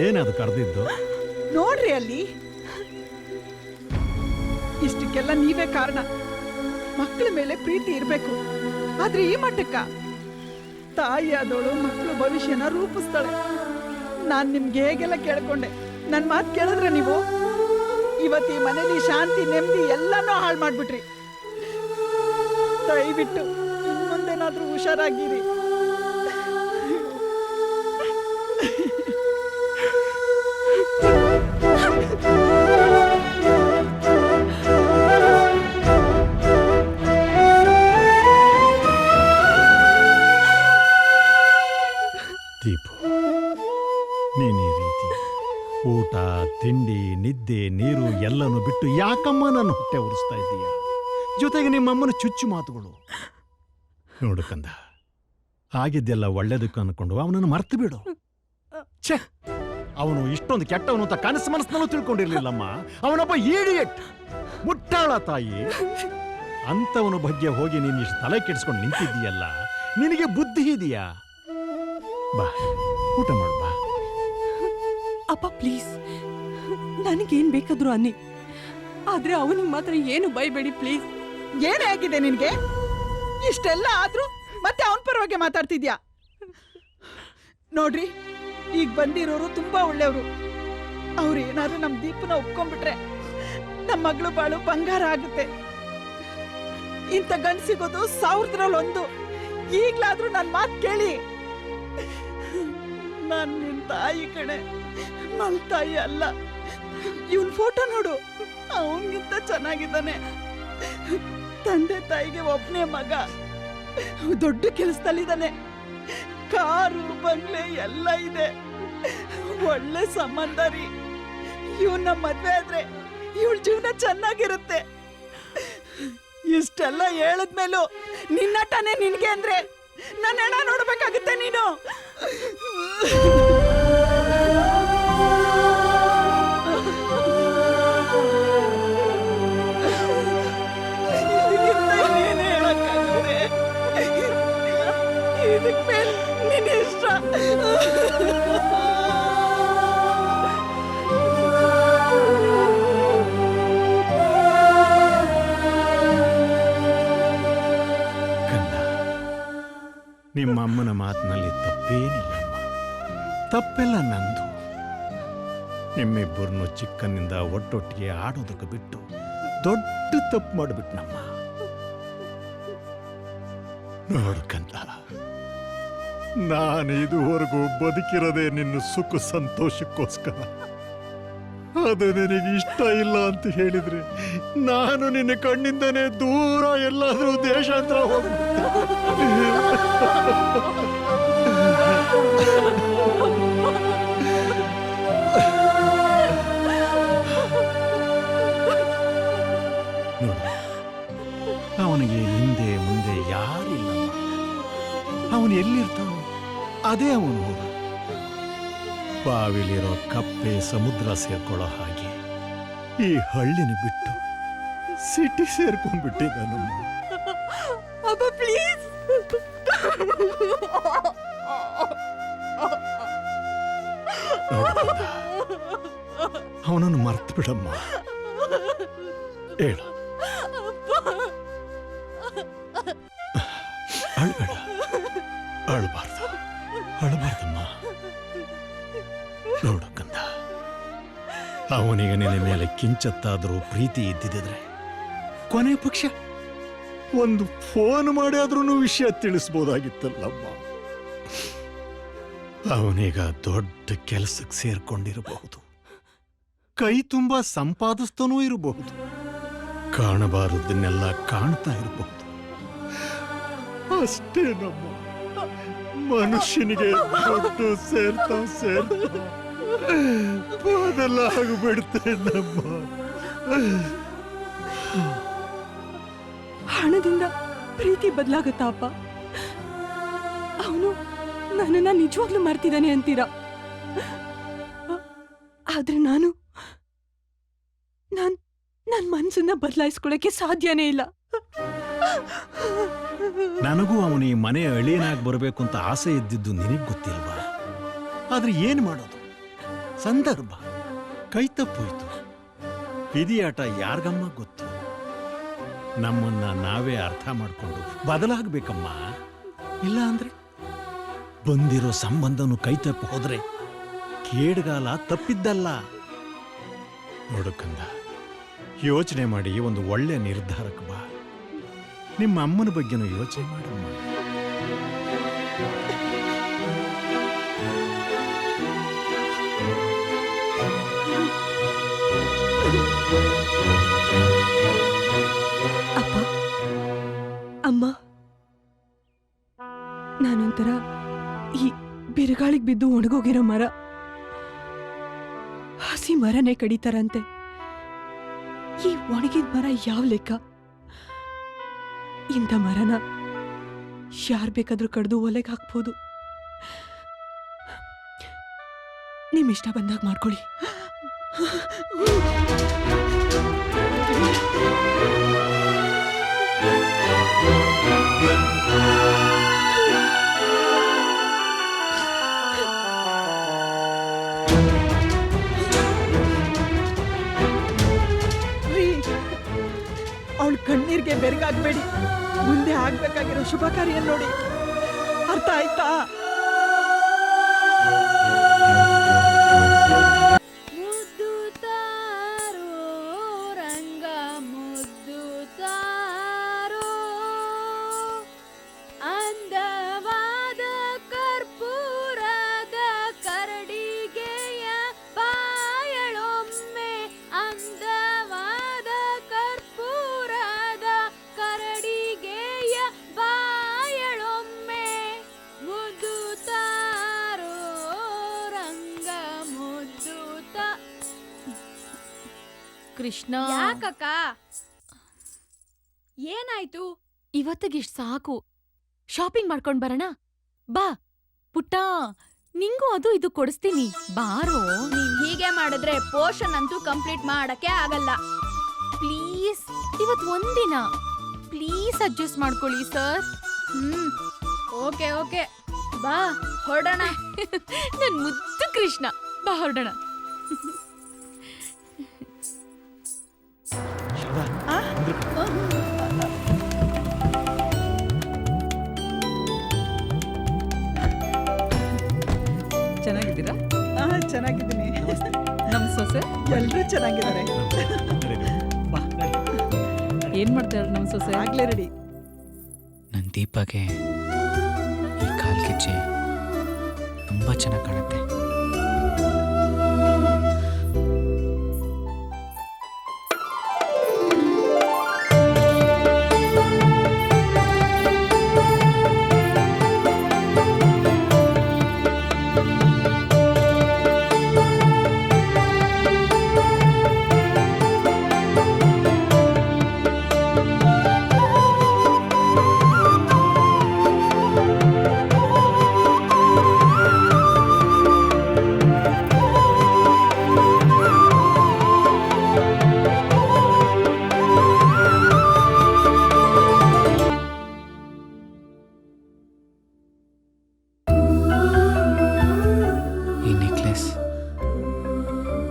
ಏನದು ಕರೆದಿದ್ದು? ನೋಡ್ರಿ ಅಲ್ಲಿ, ಇಷ್ಟಕ್ಕೆಲ್ಲ ನೀವೇ ಕಾರಣ. ಮಕ್ಕಳ ಮೇಲೆ ಪ್ರೀತಿ ಇರ್ಬೇಕು, ಆದ್ರೆ ಈ ಮಟ್ಟಕ್ಕ ತಾಯಿ ಆದವಳು ಮಕ್ಕಳು ಭವಿಷ್ಯನ ರೂಪಿಸ್ತಾಳೆ. ನಾನ್ ನಿಮ್ಗೆ ಹೇಗೆಲ್ಲ ಕೇಳ್ಕೊಂಡೆ, ನನ್ ಮಾತು ಕೇಳಿದ್ರೆ ನೀವು ಇವತ್ತು ಈ ಮನೇಲಿ ಶಾಂತಿ ನೆಮ್ಮದಿ ಎಲ್ಲಾನು ಹಾಳು ಮಾಡ್ಬಿಟ್ರಿ. ದಯವಿಟ್ಟು ಮುಂದೇನಾದ್ರೂ ಹುಷಾರಾಗಿರಿ. ದೀಪು, ನೀನು ಈ ರೀತಿ ಊಟ ತಿಂಡಿ ನಿದ್ದೆ ನೀರು ಎಲ್ಲನೂ ಬಿಟ್ಟು ಯಾಕಮ್ಮ ನನ್ನ ಹೊಟ್ಟೆ ಉರಿಸ್ತಾ ಇದ್ದೀಯ? ಜೊತೆಗೆ ನಿಮ್ಮಮ್ಮನ ಚುಚ್ಚು ಮಾತುಗಳು. ನೋಡು ಕಂದ, ಆಗಿದ್ದೆಲ್ಲ ಒಳ್ಳೇದಕ್ಕೆ ಅನ್ಕೊಂಡು ಅವನನ್ನು ಮರ್ತು ಬಿಡು. ಛೇ, ಅವನು ಇಷ್ಟೊಂದು ಕೆಟ್ಟವನು ಅಂತ ಕನಸು ಮನಸ್ಸಿನಲ್ಲೂ ತಿಳ್ಕೊಂಡಿರ್ಲಿಲ್ಲಮ್ಮ. ಅವನೊಬ್ಬ ಈಡಿಯಟ್, ಮುಟ್ಟಾಳ ತಾಯಿ. ಅಂತವನ ಬಗ್ಗೆ ಹೋಗಿ ನೀನು ಇಷ್ಟು ತಲೆ ಕೆಡಿಸ್ಕೊಂಡು ನಿಂತಿದ್ದೀಯಲ್ಲ, ನಿನಗೆ ಬುದ್ಧಿ ಇದೆಯಾ? ಬಾ, ಊಟ ಮಾಡು ಬಾ. ಅಪ್ಪ ಪ್ಲೀಸ್, ನನಗೇನ್ ಬೇಕಾದ್ರು ಅನ್ನಿ, ಆದ್ರೆ ಅವನಿಗೆ ಮಾತ್ರ ಏನು ಬೈಬೇಡಿ ಪ್ಲೀಸ್. ಏನೇ ಆಗಿದೆ ನಿನ್ಗೆ? ಇಷ್ಟೆಲ್ಲ ಆದ್ರೂ ಮತ್ತೆ ಅವನ ಪರವಾಗಿ ಮಾತಾಡ್ತಿದ್ಯಾ? ನೋಡ್ರಿ, ಈಗ ಬಂದಿರೋರು ತುಂಬಾ ಒಳ್ಳೆಯವರು. ಅವ್ರು ಏನಾದ್ರೂ ನಮ್ ದೀಪನ ಒಪ್ಕೊಂಡ್ಬಿಟ್ರೆ ನಮ್ಮ ಮಗಳು ಬಾಳು ಬಂಗಾರ ಆಗುತ್ತೆ. ಇಂಥ ಗಂಡು ಸಿಗೋದು 1000 ಈಗ್ಲಾದ್ರೂ ನನ್ ಮಾತು ಕೇಳಿ. ನಾನ್ ನಿನ್ ತಾಯಿ ಕಣೆ, ನನ್ ತಾಯಿ ಅಲ್ಲ. ಇವನ್ ಫೋಟೋ ನೋಡು, ಅವನ್ಗಿಂತ ಚೆನ್ನಾಗಿದ್ದಾನೆ. ತಂದೆ ತಾಯಿಗೆ ಒಬ್ನೇ ಮಗ, ದೊಡ್ಡ ಕೆಲಸದಲ್ಲಿದ್ದಾನೆ. ಕಾರು ಬಂಗ್ಲೆ ಎಲ್ಲ ಇದೆ, ಒಳ್ಳೆ ಸಂಬಂಧ ರೀ. ಇವನ್ನ ಮದ್ವೆ ಆದ್ರೆ ಇವಳ ಜೀವನ ಚೆನ್ನಾಗಿರುತ್ತೆ. ಇಷ್ಟೆಲ್ಲ ಹೇಳದ್ಮೇಲೂ ನಿನ್ನಟನೆ ನಿನ್ಗೆ ಅಂದ್ರೆ ನನ್ನ ಹೆಣ ನೋಡ್ಬೇಕಾಗುತ್ತೆ ನೀನು. ಇದಕ್ಕೆ ಮೇಲೆ ನಿನ್ನ ಇಷ್ಟ. ನಿಮ್ಮ ಅಮ್ಮನ ಮಾತಿನಲ್ಲಿ ತಪ್ಪೇನಿಲ್ಲಮ್ಮ, ತಪ್ಪೆಲ್ಲ ನಂದು. ನಿಮ್ಮಿಬ್ಬರನ್ನು ಚಿಕ್ಕನ್ನಿಂದ ಒಟ್ಟೊಟ್ಟಿಗೆ ಆಡೋದಕ್ಕೆ ಬಿಟ್ಟು ದೊಡ್ಡ ತಪ್ಪು ಮಾಡಿಬಿಟ್ನಮ್ಮ. ನೋಡ್ಕಂತ, ನಾನು ಇದುವರೆಗೂ ಬದುಕಿರೋದೇ ನಿನ್ನ ಸುಖ ಸಂತೋಷಕ್ಕೋಸ್ಕರ. ಅದು ನಿನಗೆ ಇಷ್ಟ ಇಲ್ಲ ಅಂತ ಹೇಳಿದ್ರೆ ನಾನು ನಿನ್ನ ಕಣ್ಣಿಂದನೇ ದೂರ ಎಲ್ಲಾದ್ರೂ ದೇಶಾಂತರ ಹೋಗ್ಬಿಡ್ತೀನಿ. ಅವನಿಗೆ ಹಿಂದೆ ಮುಂದೆ ಯಾರಿಲ್ಲ. ಅವನು ಎಲ್ಲಿರ್ತಾನೋ ಅದೇ ಅವನು ಹೋಗ. ಬಾವಿಲಿರೋ ಕಪ್ಪೆ ಸಮುದ್ರ ಸೇರ್ಕೊಳ್ಳೋ ಹಾಗೆ ಈ ಹಳ್ಳಿನ ಬಿಟ್ಟು ಸಿಟಿ ಸೇರ್ಕೊಂಡ್ಬಿಟ್ಟಿದ್ದಾನಮ್ಮ. ಅಪ್ಪ ಪ್ಲೀಸ್. ಅವನನ್ನು ಮರ್ತು ಬಿಡಮ್ಮ. ಹೇಳು, ಅಳ್ಬೇಡ, ಅಳ್ಬಾರ್ದು, ಅಳ್ಬಾರ್ದಮ್ಮ. ನೋಡು ಕಂದ, ಅವನಿಗೆ ನಿನ್ನ ಮೇಲೆ ಕಿಂಚತ್ತಾದರೂ ಪ್ರೀತಿ ಇದ್ದಿದ್ರೆ ಕೊನೆ ಪಕ್ಷ ಒಂದು ಫೋನ್ ಮಾಡಿ ಆದ್ರೂ ವಿಷಯ ತಿಳಿಸ್ಬೋದಾಗಿತ್ತಲ್ಲಮ್ಮ. ಅವನೀಗ ದೊಡ್ಡ ಕೆಲಸಕ್ಕೆ ಸೇರ್ಕೊಂಡಿರಬಹುದು, ಕೈ ತುಂಬಾ ಸಂಪಾದಿಸ್ತಾನೂ ಇರಬಹುದು, ಕಾಣಬಾರದನ್ನೆಲ್ಲ ಕಾಣ್ತಾ ಇರಬಹುದು. ಅಷ್ಟೇನಮ್ಮ, ಮನುಷ್ಯನಿಗೆ ದುಡ್ಡು ಸೇರ್ತಾ ಬದಲಾಗ್ಬಿಡ್ತೆ ನಮ್ಮ. ಹಣದಿಂದ ಪ್ರೀತಿ ಬದಲಾಗತ್ತಾ ಅಪ್ಪ? ಅವನು ನನ್ನನ್ನ ನಿಜವಾಗ್ಲೂ ಮರ್ತಿದ್ದಾನೆ ಅಂತೀರಾ? ಆದ್ರೆ ನಾನು ನನ್ನ ಮನ್ಸನ್ನ ಬದಲಾಯಿಸ್ಕೊಳಕ್ಕೆ ಸಾಧ್ಯನೇ ಇಲ್ಲ. ನನಗೂ ಅವನು ಈ ಮನೆಯ ಅಳಿಯನಾಗಿ ಬರಬೇಕು ಅಂತ ಆಸೆ ಇದ್ದಿದ್ದು ನಿನಗ್ ಗೊತ್ತಿಲ್ವಾ? ಆದ್ರೆ ಏನ್ ಮಾಡೋದು, ಸಂದರ್ಭ ಕೈ ತಪ್ಪೋಯ್ತು. ವಿಧಿಯಾಟ ಯಾರ್ಗಮ್ಮ ಗೊತ್ತು. ನಮ್ಮನ್ನ ನಾವೇ ಅರ್ಥ ಮಾಡ್ಕೊಂಡು ಬದಲಾಗ್ಬೇಕಮ್ಮ. ಇಲ್ಲ ಅಂದ್ರೆ ಬಂದಿರೋ ಸಂಬಂಧನು ಕೈ ತಪ್ಪಿ ಹೋದ್ರೆ ಕೇಡ್ಗಾಲ ತಪ್ಪಿದ್ದಲ್ಲ. ನೋಡಕ್ಕಂದ, ಯೋಚನೆ ಮಾಡಿ ಒಂದು ಒಳ್ಳೆ ನಿರ್ಧಾರಕ್ಕೆ ಬಾ. ನಿಮ್ಮ ಅಮ್ಮನ ಬಗ್ಗೆನೂ ಯೋಚನೆ ಮಾಡಮ್ಮ. ಅಪ್ಪ, ಅಮ್ಮ, ನಾನೊಂಥರ ಈ ಬಿರುಗಾಳಿಗೆ ಬಿದ್ದು ಒಣಗೋಗಿರೋ ಮರ. ಹಸಿ ಮರನೇ ಕಡಿತಾರಂತೆ. ಈ ಒಣಗಿದ ಮರ ಯಾವ ಲೆಕ್ಕ? ಇಂಥ ಮರನ ಯಾರ್ ಬೇಕಾದ್ರೂ ಕಡ್ದು ಒಲೆಗೆ ಹಾಕ್ಬೋದು. ನಿಮ್ ಇಷ್ಟ ಬಂದಾಗ ಮಾಡ್ಕೊಳ್ಳಿ. ಅವಳ ಕಣ್ಣೀರ್ಗೆ ಬೆರಗಾಗ್ಬೇಡಿ. ಮುಂದೆ ಆಗ್ಬೇಕಾಗಿರೋ ಶುಭ ಕಾರ್ಯ ನೋಡಿ. ಅರ್ಥ ಆಯ್ತಾ? ಮುದ್ದು ತಾರೋ ರಂಗ ಮುದ್ದು ತಾರೋ, ಅಂದವಾದ ಕರ್ಪೂರದ ಕರಡಿಗೆಯ ಬಾಯಳೊಮ್ಮೆ, ಅಂದವಾದ ಕರ್ಪೂರದ ಕರಡಿಗೆಯ ಬಾಯಳೊಮ್ಮೆ, ಮುದ್ದು ತಾರೋ ರಂಗ ಮುದ್ದು ಕೃಷ್ಣ, ಯಾಕಕ್ಕ ಏನಾಯ್ತು? ಇವತ್ತಿಗಿಷ್ಟು ಸಾಕು. ಶಾಪಿಂಗ್ ಮಾಡ್ಕೊಂಡ್ ಬರೋಣ ಬಾ. ಪುಟ್ಟ, ನಿಂಗೂ ಅದು ಇದು ಕೊಡಿಸ್ತೀನಿ, ಬಾರೋ. ನೀವ್ ಹೀಗೆ ಮಾಡಿದ್ರೆ ಪೋರ್ಷನ್ ಅಂತೂ ಕಂಪ್ಲೀಟ್ ಮಾಡಕ್ಕೆ ಆಗಲ್ಲ. ಪ್ಲೀಸ್, ಇವತ್ ಒಂದಿನ ಪ್ಲೀಸ್ ಅಡ್ಜಸ್ಟ್ ಮಾಡ್ಕೊಳ್ಳಿ ಸರ್. ಓಕೆ ಓಕೆ, ಬಾ ಹೊರಡೋಣ. ನನ್ ಮುದ್ದು ಕೃಷ್ಣ, ಬಾ ಹೊರಡೋಣ. ಚೆನ್ನಾಗಿದ್ದೀರಾ? ಚೆನ್ನಾಗಿದ್ದೀನಿ. ನಮ್ ಸೊಸೆ ಎಲ್ರೂ ಚೆನ್ನಾಗಿದ್ದಾರೆ. ಏನ್ ಮಾಡ್ತಾರೆ ನಮ್ ಸೊಸೆ? ಆಗ್ಲೇ ರೆಡಿ. ನನ್ನ ದೀಪಗೆ ಈ ಕಾಲ್ಗೆಜ್ಜೆ ತುಂಬ ಚೆನ್ನಾಗಿ ಕಾಣುತ್ತೆ.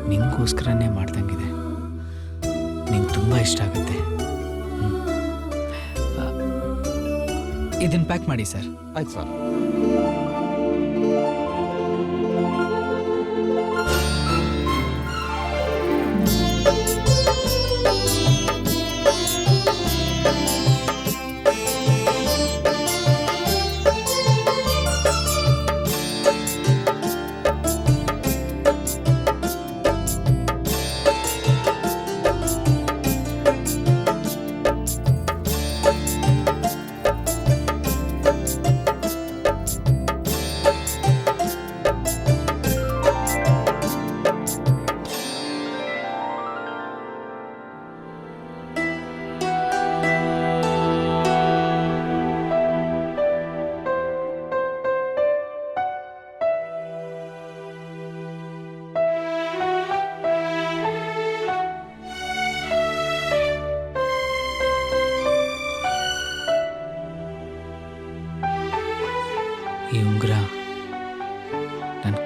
ನಿಂಗೋಸ್ಕರನೇ ಮಾಡ್ದಂಗಿದೆ. ನಿಂಗೆ ತುಂಬ ಇಷ್ಟ ಆಗುತ್ತೆ. ಇದನ್ನ ಪ್ಯಾಕ್ ಮಾಡಿ ಸರ್. ಆಯ್ತು ಸರ್.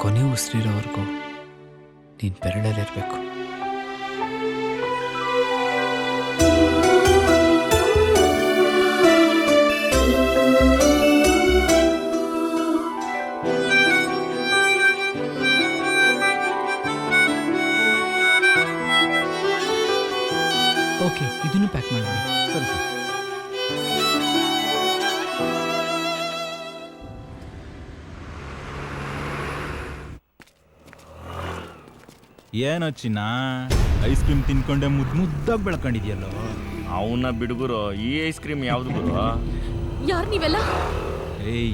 ಕೊನೆ ಉಸಿರಿರೋವರೆಗೂ ನೀನು ಬೆರಳಲ್ಲಿರಬೇಕು. ಓಕೆ, ಇದನ್ನು ಪ್ಯಾಕ್ ಮಾಡಿ. ಸರಿ ಸರ್. ಏನೋ ಚಿನ್ನ, ಐಸ್ ಕ್ರೀಮ್ ತಿನ್ಕೊಂಡೆ ಮುದ್ದಾಗಿ ಬೆಳ್ಕೊಂಡಿದ್ಯಲ್ಲೋ. ಅವನ್ನ ಬಿಡುಗುರು, ಈ ಐಸ್ ಕ್ರೀಮ್ ಯಾವ್ದು ಗುರು? ಯಾರ್ ನೀವೆಲ್ಲ? ಏಯ್,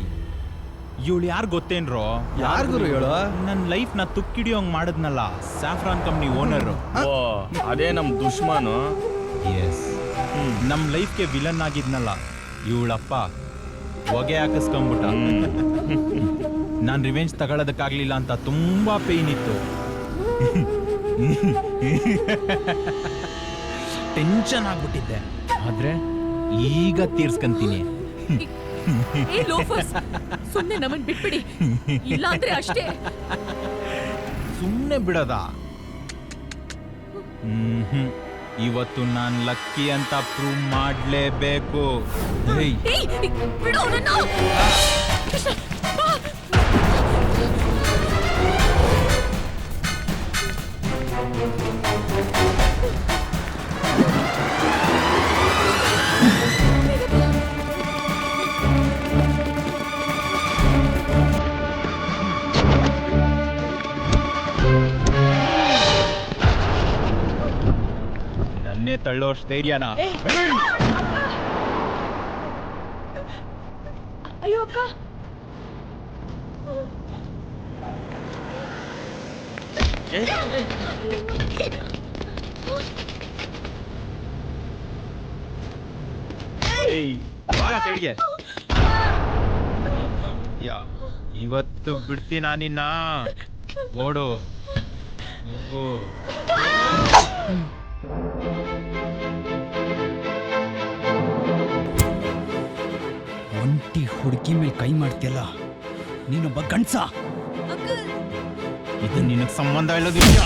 ಇವಳು ಯಾರು ಗೊತ್ತೇನ್ರೋ? ಯಾರ್ ಗುರು ಹೇಳು? ನನ್ನ ಲೈಫ್ನ ತುಕ್ಕಿಡಿಯೋಂಗ್ ಮಾಡಿದ್ನಲ್ಲ, ಸ್ಯಾಫ್ರಾನ್ ಕಂಪ್ನಿ ಓನರು. ಓ, ಅದೇ ನಮ್ ದುಶ್ಮನು. ಎಸ್, ನಮ್ಮ ಲೈಫ್ಗೆ ವಿಲನ್ ಆಗಿದ್ನಲ್ಲ ಇವಳಪ್ಪ, ಹೊಗೆ ಹಾಕಿಸ್ಕೊಂಬಿಟ್ಟ. ನಾನು ರಿವೆಂಜ್ ತಗೊಳ್ಳೋದಕ್ಕಾಗ್ಲಿಲ್ಲ ಅಂತ ತುಂಬಾ ಪೇಯ್ನ್ ಇತ್ತು. ಟೆನ್ಷನ್ ಆಗ್ಬಿಟ್ಟಿದ್ದೆ. ಆದ್ರೆ ಈಗ ತೀರ್ಸ್ಕಂತೀನಿ. ಏ ಲೋಫರ್ಸ್, ಸುಮ್ನೆ ನಮ್ಮನ್ ಬಿಟ್ಬಿಡಿ, ಇಲ್ಲ ಅಂದ್ರೆ ಅಷ್ಟೇ. ಸುಮ್ಮನೆ ಬಿಡೋದ? ಇವತ್ತು ನಾನು ಲಕ್ಕಿ ಅಂತ ಪ್ರೂವ್ ಮಾಡಲೇಬೇಕು. ಏಯ್, ಬಿಡು ಅವ್ನನ್ನ. ಕೃಷ್ಣ, ಬಾ. ನನ್ನೇ ತಳ್ಳೋಷ್ಟು ಧೈರ್ಯನಾ? ಅಯ್ಯೋ ಅಕ್ಕ. ಇವತ್ತು ಬಿಡ್ತೀನಾ ನಿನ್ನ? ಓಡು. ಒಂಟಿ ಹುಡುಗಿ ಮೇಲೆ ಕೈ ಮಾಡ್ತಿಯಲ್ಲ, ನೀನೊಬ್ಬ ಗಂಡ್ಸ. ಇದು ನಿನಗೆ ಸಂಬಂಧ ಇಲ್ಲದಿಲ್ಲ.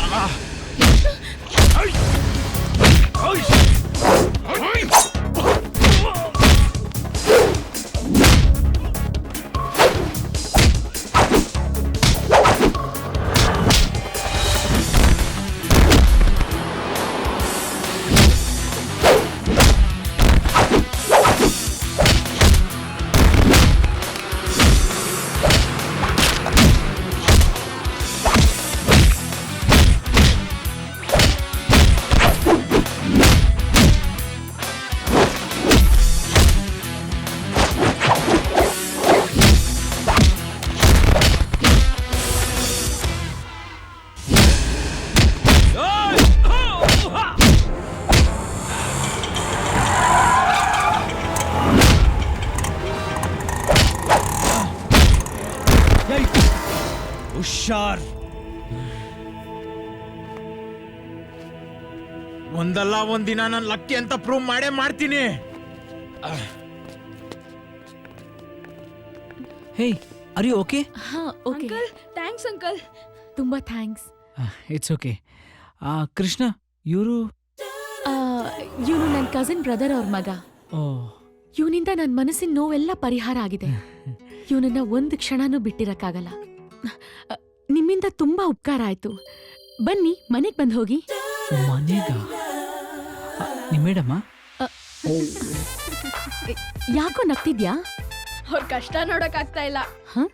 ಹುಷಾರ್. ಒಂದಲ್ಲ ಒಂದಿನ ನಾನು ಲಕ್ಕಿ ಅಂತ ಪ್ರೂವ್ ಮಾಡೇ ಮಾಡ್ತೀನಿ. Hey, are you okay? ಹಾ, ಓಕೆ. Uncle, thanks uncle. ತುಂಬಾ ಥ್ಯಾಂಕ್ಸ್. It's okay. ಕೃಷ್ಣ, ಇವರು? ಇವನು ನನ್ನ ಕಸಿನ್ ಬ್ರದರ್ ಅವ್ರ ಮಗ. ಓ, ಇವನಿಂದ ನನ್ನ ಮನಸ್ಸಿನ ನೋವೆಲ್ಲ ಪರಿಹಾರ ಆಗಿದೆ. ಇವನನ್ನ ಒಂದು ಕ್ಷಣನೂ ಬಿಟ್ಟಿರಕ್ಕಾಗಲ್ಲ. ನಿಮ್ಮಿಂದ ತುಂಬಾ ಉಪಕಾರ ಆಯ್ತು. ಬನ್ನಿ, ಮನೆಗೆ ಬಂದು ಹೋಗಿ. ಮನೆಗ? ನಿಮ್ಮ ಮೇಡಮ್ಮ? ಯಾಕೋ ನಗ್ತಿದ್ಯಾ? ಅವ್ರ ಕಷ್ಟ ನೋಡಕ್ ಆಗ್ತಾ ಇಲ್ಲ. ಹ?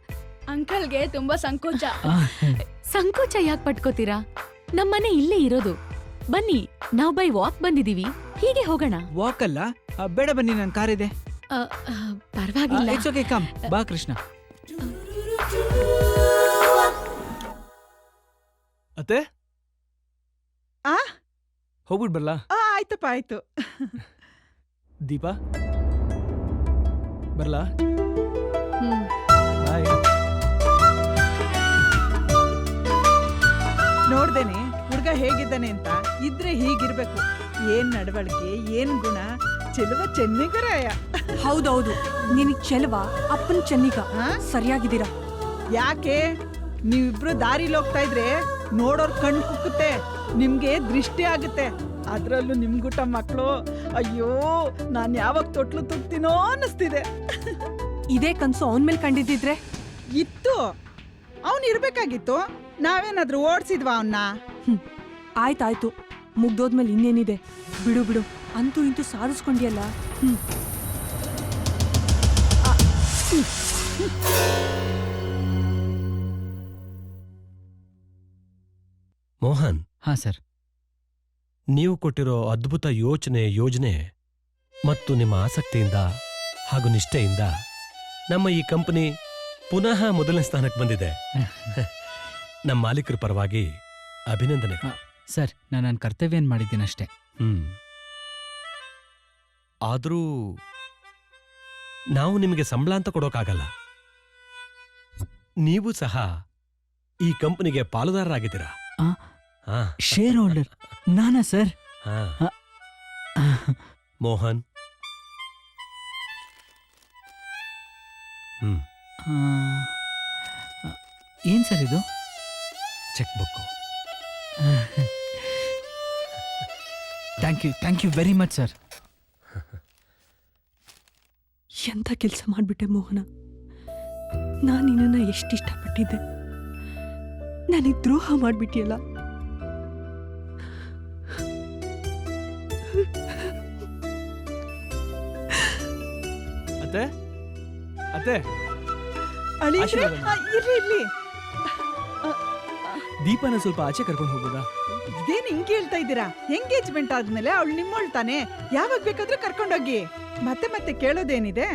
ಅಂಕಲ್ಗೆ ತುಂಬಾ ಸಂಕೋಚ. ಸಂಕೋಚ ಯಾಕೆ ಪಟ್ಕೋತೀರಾ? ನಮ್ಮನೆ ಇಲ್ಲೇ ಇರೋದು. ಬನ್ನಿ, ನಾವು ಬೈ ವಾಕ್ ಬಂದಿದೀವಿ, ಹೀಗೆ ಹೋಗೋಣ. ವಾಕ್ ಅಲ್ಲ, ಬೇಡ ಬನ್ನಿ, ನನ್ನ ಕಾರ್ ಇದೆ. ಪರವಾಗಿಲ್ಲ. It's okay, come. ಬಾ ಕೃಷ್ಣ. ಅತ್ತೆ, ಆ ಹೋಗ್ಬಿಟ್ ಬರ್ಲಾ? ಆಯ್ತಪ್ಪ, ಆಯ್ತು. ದೀಪಾ, ಬರ್ಲಾ? ಹ್ಮ್. ಬಾಯ್. ನೋಡ್ದೇನೆ ಹುಡ್ಗ ಹೇಗಿದ್ದಾನೆ ಅಂತ. ಇದ್ರೆ ಹೀಗಿರ್ಬೇಕು. ಏನ್ ನಡವಳಿಕೆ, ಏನ್ ಗುಣ, ಚೆಲುವ ಚೆನ್ನಿಗರಾಯ. ಹೌದೌದು, ನಿನಗ್ ಚೆಲುವ, ಅಪ್ಪನ್ ಚೆನ್ನಿಗ. ಆ? ಸರಿಯಾಗಿದ್ದೀರಾ. ಯಾಕೆ ನೀವಿಬ್ರು ದಾರಿಲಿ ಹೋಗ್ತಾ ಇದ್ರೆ ನೋಡೋರ್ ಕಣ್ ಕುಕ್ಕುತ್ತೆ, ನಿಮ್ಗೆ ದೃಷ್ಟಿ ಆಗುತ್ತೆ. ಅದ್ರಲ್ಲೂ ನಿಮ್ಗುಟ ಮಕ್ಕಳು, ಅಯ್ಯೋ ನಾನ್ ಯಾವಾಗ ತೊಟ್ಲು ತುಗ್ತೀನೋ ಅನ್ನಿಸ್ತಿದೆ. ಇದೇ ಕನ್ಸು ಅವನ ಮೇಲೆ ಕಂಡಿದ್ದಿದ್ರೆ ಇತ್ತು, ಅವನ್ ಇರ್ಬೇಕಾಗಿತ್ತು. ನಾವೇನಾದ್ರೂ ಓಡ್ಸಿದ್ವಾ ಅವನ್ನ? ಆಯ್ತಾಯ್ತು, ಮುಗ್ದೋದ್ಮೇಲೆ ಇನ್ನೇನಿದೆ, ಬಿಡು ಬಿಡು. ಅಂತೂ ಇಂತೂ ಸಾಧಿಸ್ಕೊಂಡಿಯಲ್ಲ. ಮೋಹನ್, ಹಾ ಸರ್. ನೀವು ಕೊಟ್ಟಿರೋ ಅದ್ಭುತ ಯೋಜನೆ ಮತ್ತು ನಿಮ್ಮ ಆಸಕ್ತಿಯಿಂದ ಹಾಗೂ ನಿಷ್ಠೆಯಿಂದ ನಮ್ಮ ಈ ಕಂಪನಿ ಪುನಃ ಮೊದಲನೇ ಸ್ಥಾನಕ್ಕೆ ಬಂದಿದೆ. ನಮ್ಮ ಮಾಲೀಕರ ಪರವಾಗಿ ಅಭಿನಂದನೆ. ಸರ್, ನಾನು ನನ್ನ ಕರ್ತವ್ಯ ಏನು ಮಾಡಿದ್ದೀನಿ ಅಷ್ಟೇ. ಆದರೂ ನಾವು ನಿಮಗೆ ಸಂಬಳ ಅಂತ ಕೊಡೋಕ್ಕಾಗಲ್ಲ. ನೀವು ಸಹ ಈ ಕಂಪನಿಗೆ ಪಾಲುದಾರರಾಗಿದ್ದೀರಾ. ಶೇರ್ ಹೋಲ್ಡರ್ ನಾನಾ ಸರ್? ಮೋಹನ್, ಏನ್ ಸರ್ ಇದು? Check book. Thank you very much sir. ಎಂಥ ಕೆಲಸ ಮಾಡಿಬಿಟ್ಟೆ ಮೋಹನ. ನಾನು ನಿನ್ನನ್ನು ಎಷ್ಟು ಇಷ್ಟಪಟ್ಟಿದ್ದೆ, ನನಗೆ ದ್ರೋಹ ಮಾಡಿಬಿಟ್ಟಿಯಲ್ಲ. ಅತ್ತೆ ಅತ್ತೆ, ಅಳಿಯಂದ್ರೆ, ಇರ್ಲಿ ಇರ್ಲಿ. ದೀಪನ ಸ್ವಲ್ಪ ಆಚೆ ಕರ್ಕೊಂಡು ಹೋಗೋದಾ? ಇದೇನ್ ಹಿಂಗ್ ಹೇಳ್ತಾ ಇದ್ದೀರಾ? ಎಂಗೇಜ್ಮೆಂಟ್ ಆದ್ಮೇಲೆ ಅವಳು ನಿಮ್ಮವಳು ತಾನೆ, ಯಾವಾಗ ಬೇಕಾದ್ರೂ ಕರ್ಕೊಂಡೋಗಿ. ಮತ್ತೆ ಮತ್ತೆ ಕೇಳೋದೇನಿದೆ?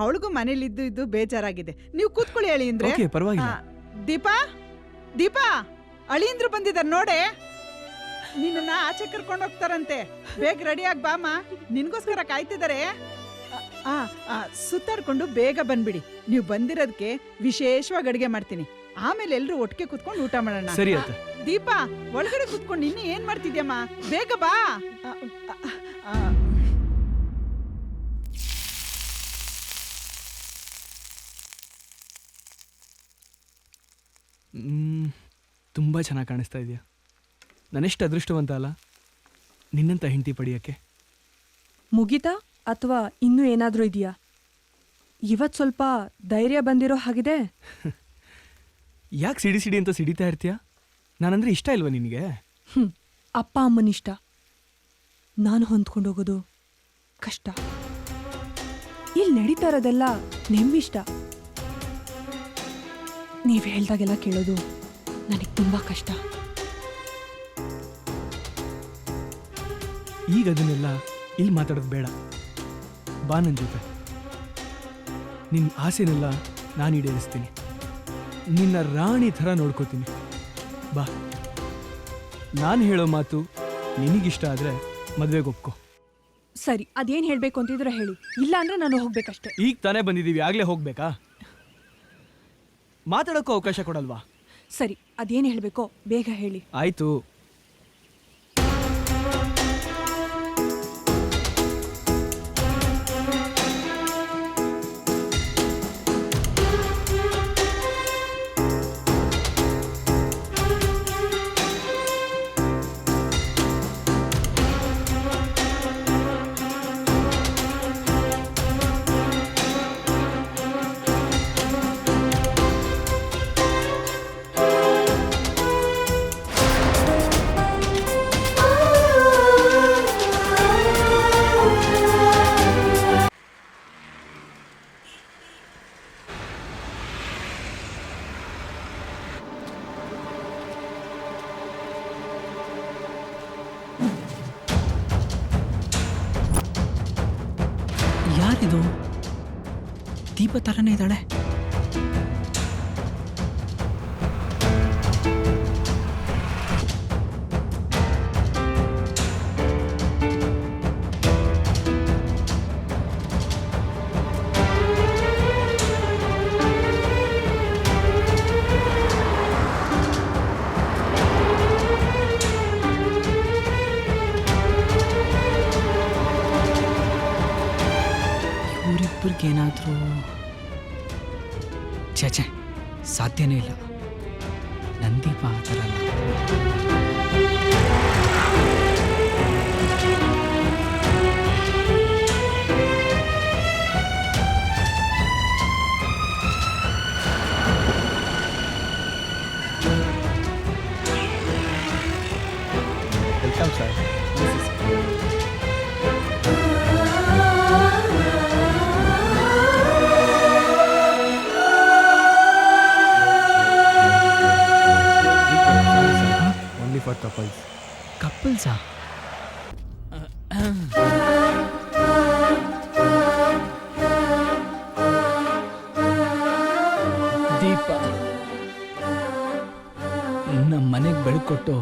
ಅವಳಿಗೂ ಮನೇಲಿ ಇದ್ದು ಬೇಜಾರಾಗಿದೆ. ನೀವು ಕೂತ್ಕೊಳ್ಳಿ ಅಳಿಯಂದ್ರೆ. ಓಕೆ, ಪರವಾಗಿಲ್ಲ. ದೀಪಾ, ಅಳಿಯಂದ್ರು ಬಂದಿದ್ದಾರೆ ನೋಡೆ. ನಿನ್ನ ಆಚೆ ಕರ್ಕೊಂಡು ಹೋಗ್ತಾರಂತೆ. ಬೇಗ ರೆಡಿಯಾಗಿ ಬಾಮ, ನಿನ್ಗೋಸ್ಕರ ಕಾಯ್ತಿದ್ದಾರೆ. ಸುತ್ತಾಡ್ಕೊಂಡು ಬೇಗ ಬಂದ್ಬಿಡಿ. ನೀವು ಬಂದಿರೋದಕ್ಕೆ ವಿಶೇಷವಾಗಿ ಅಡಿಗೆ ಮಾಡ್ತೀನಿ. ಆಮೇಲೆ ಎಲ್ರು ಒಟ್ಟಿಗೆ ಕುತ್ಕೊಂಡು ಊಟ ಮಾಡೋಣ. ಸರಿ ಅತ್ತೆ. ದೀಪಾ, ಒಳಗಡೆ ಕುತ್ಕೊಂಡು ಇನ್ನು ಏನ್ ಮಾಡ್ತಿದ್ಯಮ್ಮ? ಬೇಗ ಬಾ. ತುಂಬ ಚೆನ್ನಾಗಿ ಕಾಣಿಸ್ತಾ ಇದೆಯಾ. ನಾನೆಷ್ಟು ಅದೃಷ್ಟವಂತ ಅಲ್ಲ ನಿನ್ನಂತ ಹೆಂಡತಿ ಪಡೆಯೋಕ್ಕೆ. ಮುಗಿತಾ ಅಥವಾ ಇನ್ನೂ ಏನಾದರೂ ಇದೆಯಾ? ಇವತ್ತು ಸ್ವಲ್ಪ ಧೈರ್ಯ ಬಂದಿರೋ ಹಾಗಿದೆ. ಯಾಕೆ ಸಿಡಿ ಅಂತ ಸಿಡಿತಾ ಇರ್ತೀಯ? ನಾನಂದ್ರೆ ಇಷ್ಟ ಇಲ್ವಾ ನಿನಗೆ? ಅಪ್ಪ ಅಮ್ಮನಿಷ್ಟ, ನಾನು ಹೊಂದ್ಕೊಂಡೋಗೋದು ಕಷ್ಟ. ಇಲ್ಲಿ ನಡೀತಾ ಇರೋದೆಲ್ಲ ನಿಮ್ಮಿಷ್ಟ. ನೀವು ಹೇಳ್ದಾಗೆಲ್ಲ ಕೇಳೋದು ನನಗೆ ತುಂಬ ಕಷ್ಟ. ಈಗ ಅದನ್ನೆಲ್ಲ ಇಲ್ಲಿ ಮಾತಾಡೋದು ಬೇಡ. ಬಾ ನನ್ನ ಜೊತೆ. ನಿನ್ನ ಆಸೆನೆಲ್ಲ ನಾನು ಈಡೇರಿಸ್ತೀನಿ. ನಿನ್ನ ರಾಣಿ ಥರ ನೋಡ್ಕೋತೀನಿ. ಬಾ. ನಾನು ಹೇಳೋ ಮಾತು ನಿನಗಿಷ್ಟ ಆದರೆ ಮದುವೆಗೆ ಒಪ್ಕೊ. ಸರಿ, ಅದೇನು ಹೇಳಬೇಕು ಅಂತಿದ್ರೆ ಹೇಳಿ, ಇಲ್ಲ ಅಂದ್ರೆ ನಾನು ಹೋಗ್ಬೇಕಷ್ಟೆ. ಈಗ ತಾನೇ ಬಂದಿದ್ದೀವಿ, ಆಗಲೇ ಹೋಗ್ಬೇಕಾ? ಮಾತಾಡೋಕ್ಕೂ ಅವಕಾಶ ಕೊಡಲ್ವಾ? ಸರಿ, ಅದೇನು ಹೇಳಬೇಕೋ ಬೇಗ ಹೇಳಿ. ಆಯ್ತು. ಯಾರಿದು? ದೀಪ ಥರನೇ ಇದ್ದಾಳೆ. ಇವರಿಬ್ಬರಿಗೇನಾದರೂ ಛೇ ಸಾಧ್ಯನೇ ಇಲ್ಲ. ನನ್ನ ದೀಪ ಆ ಥರ ಅಲ್ಲ. Welcome sir. Only for couples. ಕಪ್ಪಲ್ಸಾ? ದೀಪ ನಮ್ಮ ಮನೆಗೆ ಬೆಳಕೊಟ್ಟು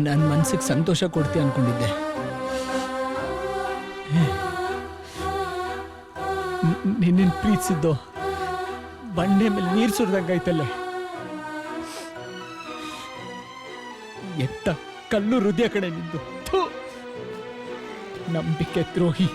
ನನ್ನ ಮನ್ಸಿಗೆ ಸಂತೋಷ ಕೊಡ್ತೀಯ ಅನ್ಕೊಂಡಿದ್ದೆ. ನಿನ್ನ ಪ್ರೀತಿಸಿದ್ದು ಬಂಡೆ ಮೇಲೆ ನೀರು ಸುರಿದಂಗಾಯ್ತಲ್ಲೇ. ಎತ್ತ ಕಲ್ಲು ಹೃದಯ ಕಡೆ ನಿಂದು. ಥು! ನಂಬಿಕೆ ದ್ರೋಹಿ.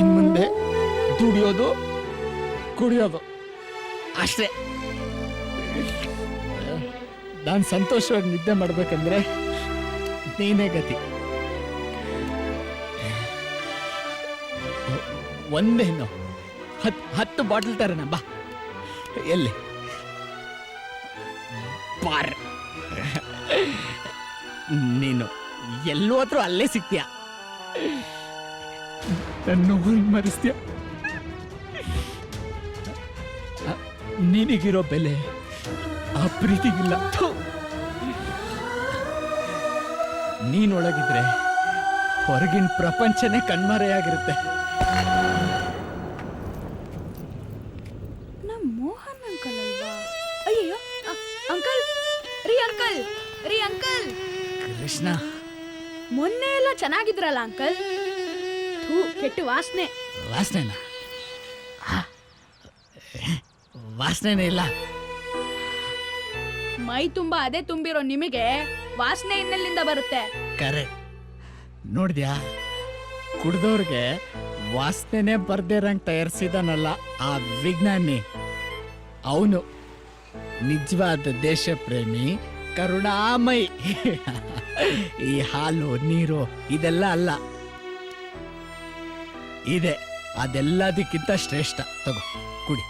ಇನ್ ಮುಂದೆ ದುಡಿಯೋದು ಕುಡಿಯೋದು ಅಷ್ಟೇ. ನಾನು ಸಂತೋಷವಾಗಿ ನಿದ್ದೆ ಮಾಡ್ಬೇಕಂದ್ರೆ ನೀನೇ ಗತಿ. ಒಂದೇನು 10 ಬಾಟಲ್ ತರಣ ಬಾ. ಎಲ್ಲಿ ಬಾರ್. ನೀನು ಎಲ್ಲೋದ್ರೂ ಅಲ್ಲೇ ಸಿಗ್ತೀಯ. ನನ್ನ ಮರೆಸ್ತೀಯ. ನಿನಗಿರೋ ಬೆಲೆ ಆ ಪ್ರೀತಿಗಿಲ್ಲ. ನೀನೊಳಗಿದ್ರೆ ಹೊರಗಿನ ಪ್ರಪಂಚನೇ ಕಣ್ಮರೆಯಾಗಿರುತ್ತೆ. ನಮ್ ಮೋಹನ್ ಅಂಕಲ್ ಅಲ್ವಾ? ಅಯ್ಯೋ ಅಂಕಲ್, ರೀ ಅಂಕಲ್. ಕೃಷ್ಣ, ಮೊನ್ನೆ ಎಲ್ಲ ಚೆನ್ನಾಗಿದ್ರಲ್ಲ ಅಂಕಲ್. ಥೂ, ಕೆಟ್ಟು ವಾಸನೆ. ವಾಸನೆನಾ? ವಾಸನೆನೇ ಇಲ್ಲ. ಮೈ ತುಂಬಾ ಅದೇ ತುಂಬಿರೋ ನಿಮಗೆ ವಾಸನೆ ಇನ್ನೆಲ್ಲಿಂದ ಬರುತ್ತೆ? ಕರೆಕ್ಟ್. ನೋಡಿದ್ಯಾ, ಕುಡ್ದವ್ರಿಗೆ ವಾಸನೆನೇ ಬರ್ದಿರಂಗ್ ತಯಾರಿಸಿದಾನಲ್ಲ ಆ ವಿಜ್ಞಾನಿ. ಅವನು ನಿಜವಾದ ದೇಶ ಪ್ರೇಮಿ, ಕರುಣಾಮಯಿ. ಈ ಹಾಲು ನೀರು ಇದೆಲ್ಲ ಅಲ್ಲ, ಇದೆ ಅದೆಲ್ಲದಕ್ಕಿಂತ ಶ್ರೇಷ್ಠ. ತಗೋ ಕುಡಿ.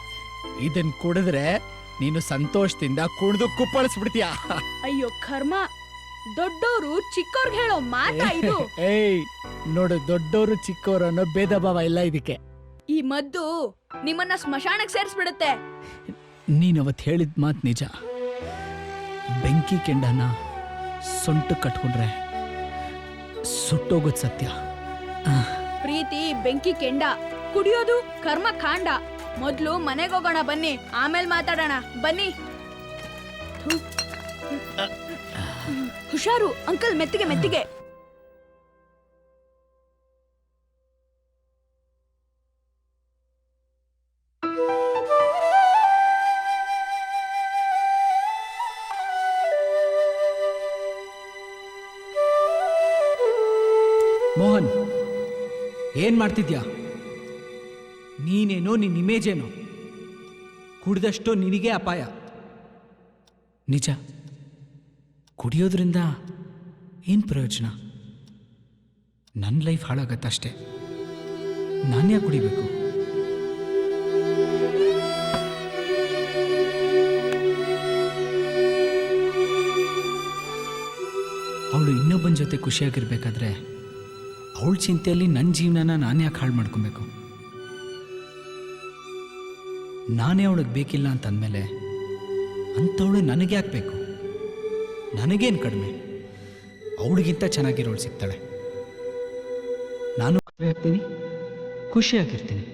ಇದನ್ ಕುಡಿದ್ರೆ ನೀನು ಸಂತೋಷದಿಂದ ಕುಡಿದು ಕುಪ್ಪಳಿಸ್ಬಿಡ್ತೀಯ. ಅಯ್ಯೋ ಕರ್ಮ, ದೊಡ್ಡೋರು ಚಿಕ್ಕವ್ರಿಗೆ ಹೇಳೋ ಮಾತಾ ಇದು? ಏಯ್ ನೋಡು, ದೊಡ್ಡವರು ಚಿಕ್ಕವರು ಅನ್ನೋ ಭೇದ ಭಾವ ಇಲ್ಲ ಇದಕ್ಕೆ. ಈ ಮದ್ದು ನಿಮ್ಮನ್ನ ಸ್ಮಶಾನಕ್ಕೆ ಸೇರಿಸ್ಬಿಡುತ್ತೆ. ನೀನವತ್ತು ಹೇಳಿದ ಮಾತು ನಿಜ. ಬೆಂಕಿ ಕೆಂಡನ ಸೊಂಟ ಕಟ್ಕೊಂಡ್ರೆ ಸುಟ್ಟೋಗೋದು ಸತ್ಯ. ಪ್ರೀತಿ ಬೆಂಕಿ ಕೆಂಡ, ಕುಡಿಯೋದು ಕರ್ಮ ಕಾಂಡ. ಮೊದ್ಲು ಮನೆಗೆ ಹೋಗೋಣ ಬನ್ನಿ, ಆಮೇಲೆ ಮಾತಾಡೋಣ ಬನ್ನಿ. ಥು. ಹುಷಾರು ಅಂಕಲ್, ಮೆತ್ತಿಗೆ ಮೆತ್ತಿಗೆ. ಮೋಹನ್, ಏನ್ ಮಾಡ್ತಿದ್ಯಾ? ನೀನೇನೋ ನಿನ್ನ ಇಮೇಜೇನೋ. ಕುಡಿದಷ್ಟು ನಿನಗೆ ಅಪಾಯ. ನಿಜ, ಕುಡಿಯೋದ್ರಿಂದ ಏನು ಪ್ರಯೋಜನ? ನನ್ನ ಲೈಫ್ ಹಾಳಾಗತ್ತಷ್ಟೇ. ನಾನ್ಯಾಕೆ ಕುಡಿಬೇಕು? ಅವಳು ಇನ್ನೊಬ್ಬನ ಜೊತೆ ಖುಷಿಯಾಗಿರ್ಬೇಕಾದ್ರೆ ಅವಳ ಚಿಂತೆಯಲ್ಲಿ ನನ್ನ ಜೀವನನ ನಾನು ಯಾಕೆ ಹಾಳು ಮಾಡ್ಕೊಬೇಕು? ನಾನೇ ಅವಳಿಗೆ ಬೇಕಿಲ್ಲ ಅಂತಂದಮೇಲೆ ಅಂಥವಳು ನನಗೆ ಯಾಕೆ ಬೇಕು? ನನಗೇನು ಕಡಿಮೆ? ಅವಳಿಗಿಂತ ಚೆನ್ನಾಗಿರೋಳು ಸಿಗ್ತಾಳೆ. ನಾನು ಆಗ್ತೀನಿ, ಖುಷಿಯಾಗಿರ್ತೀನಿ.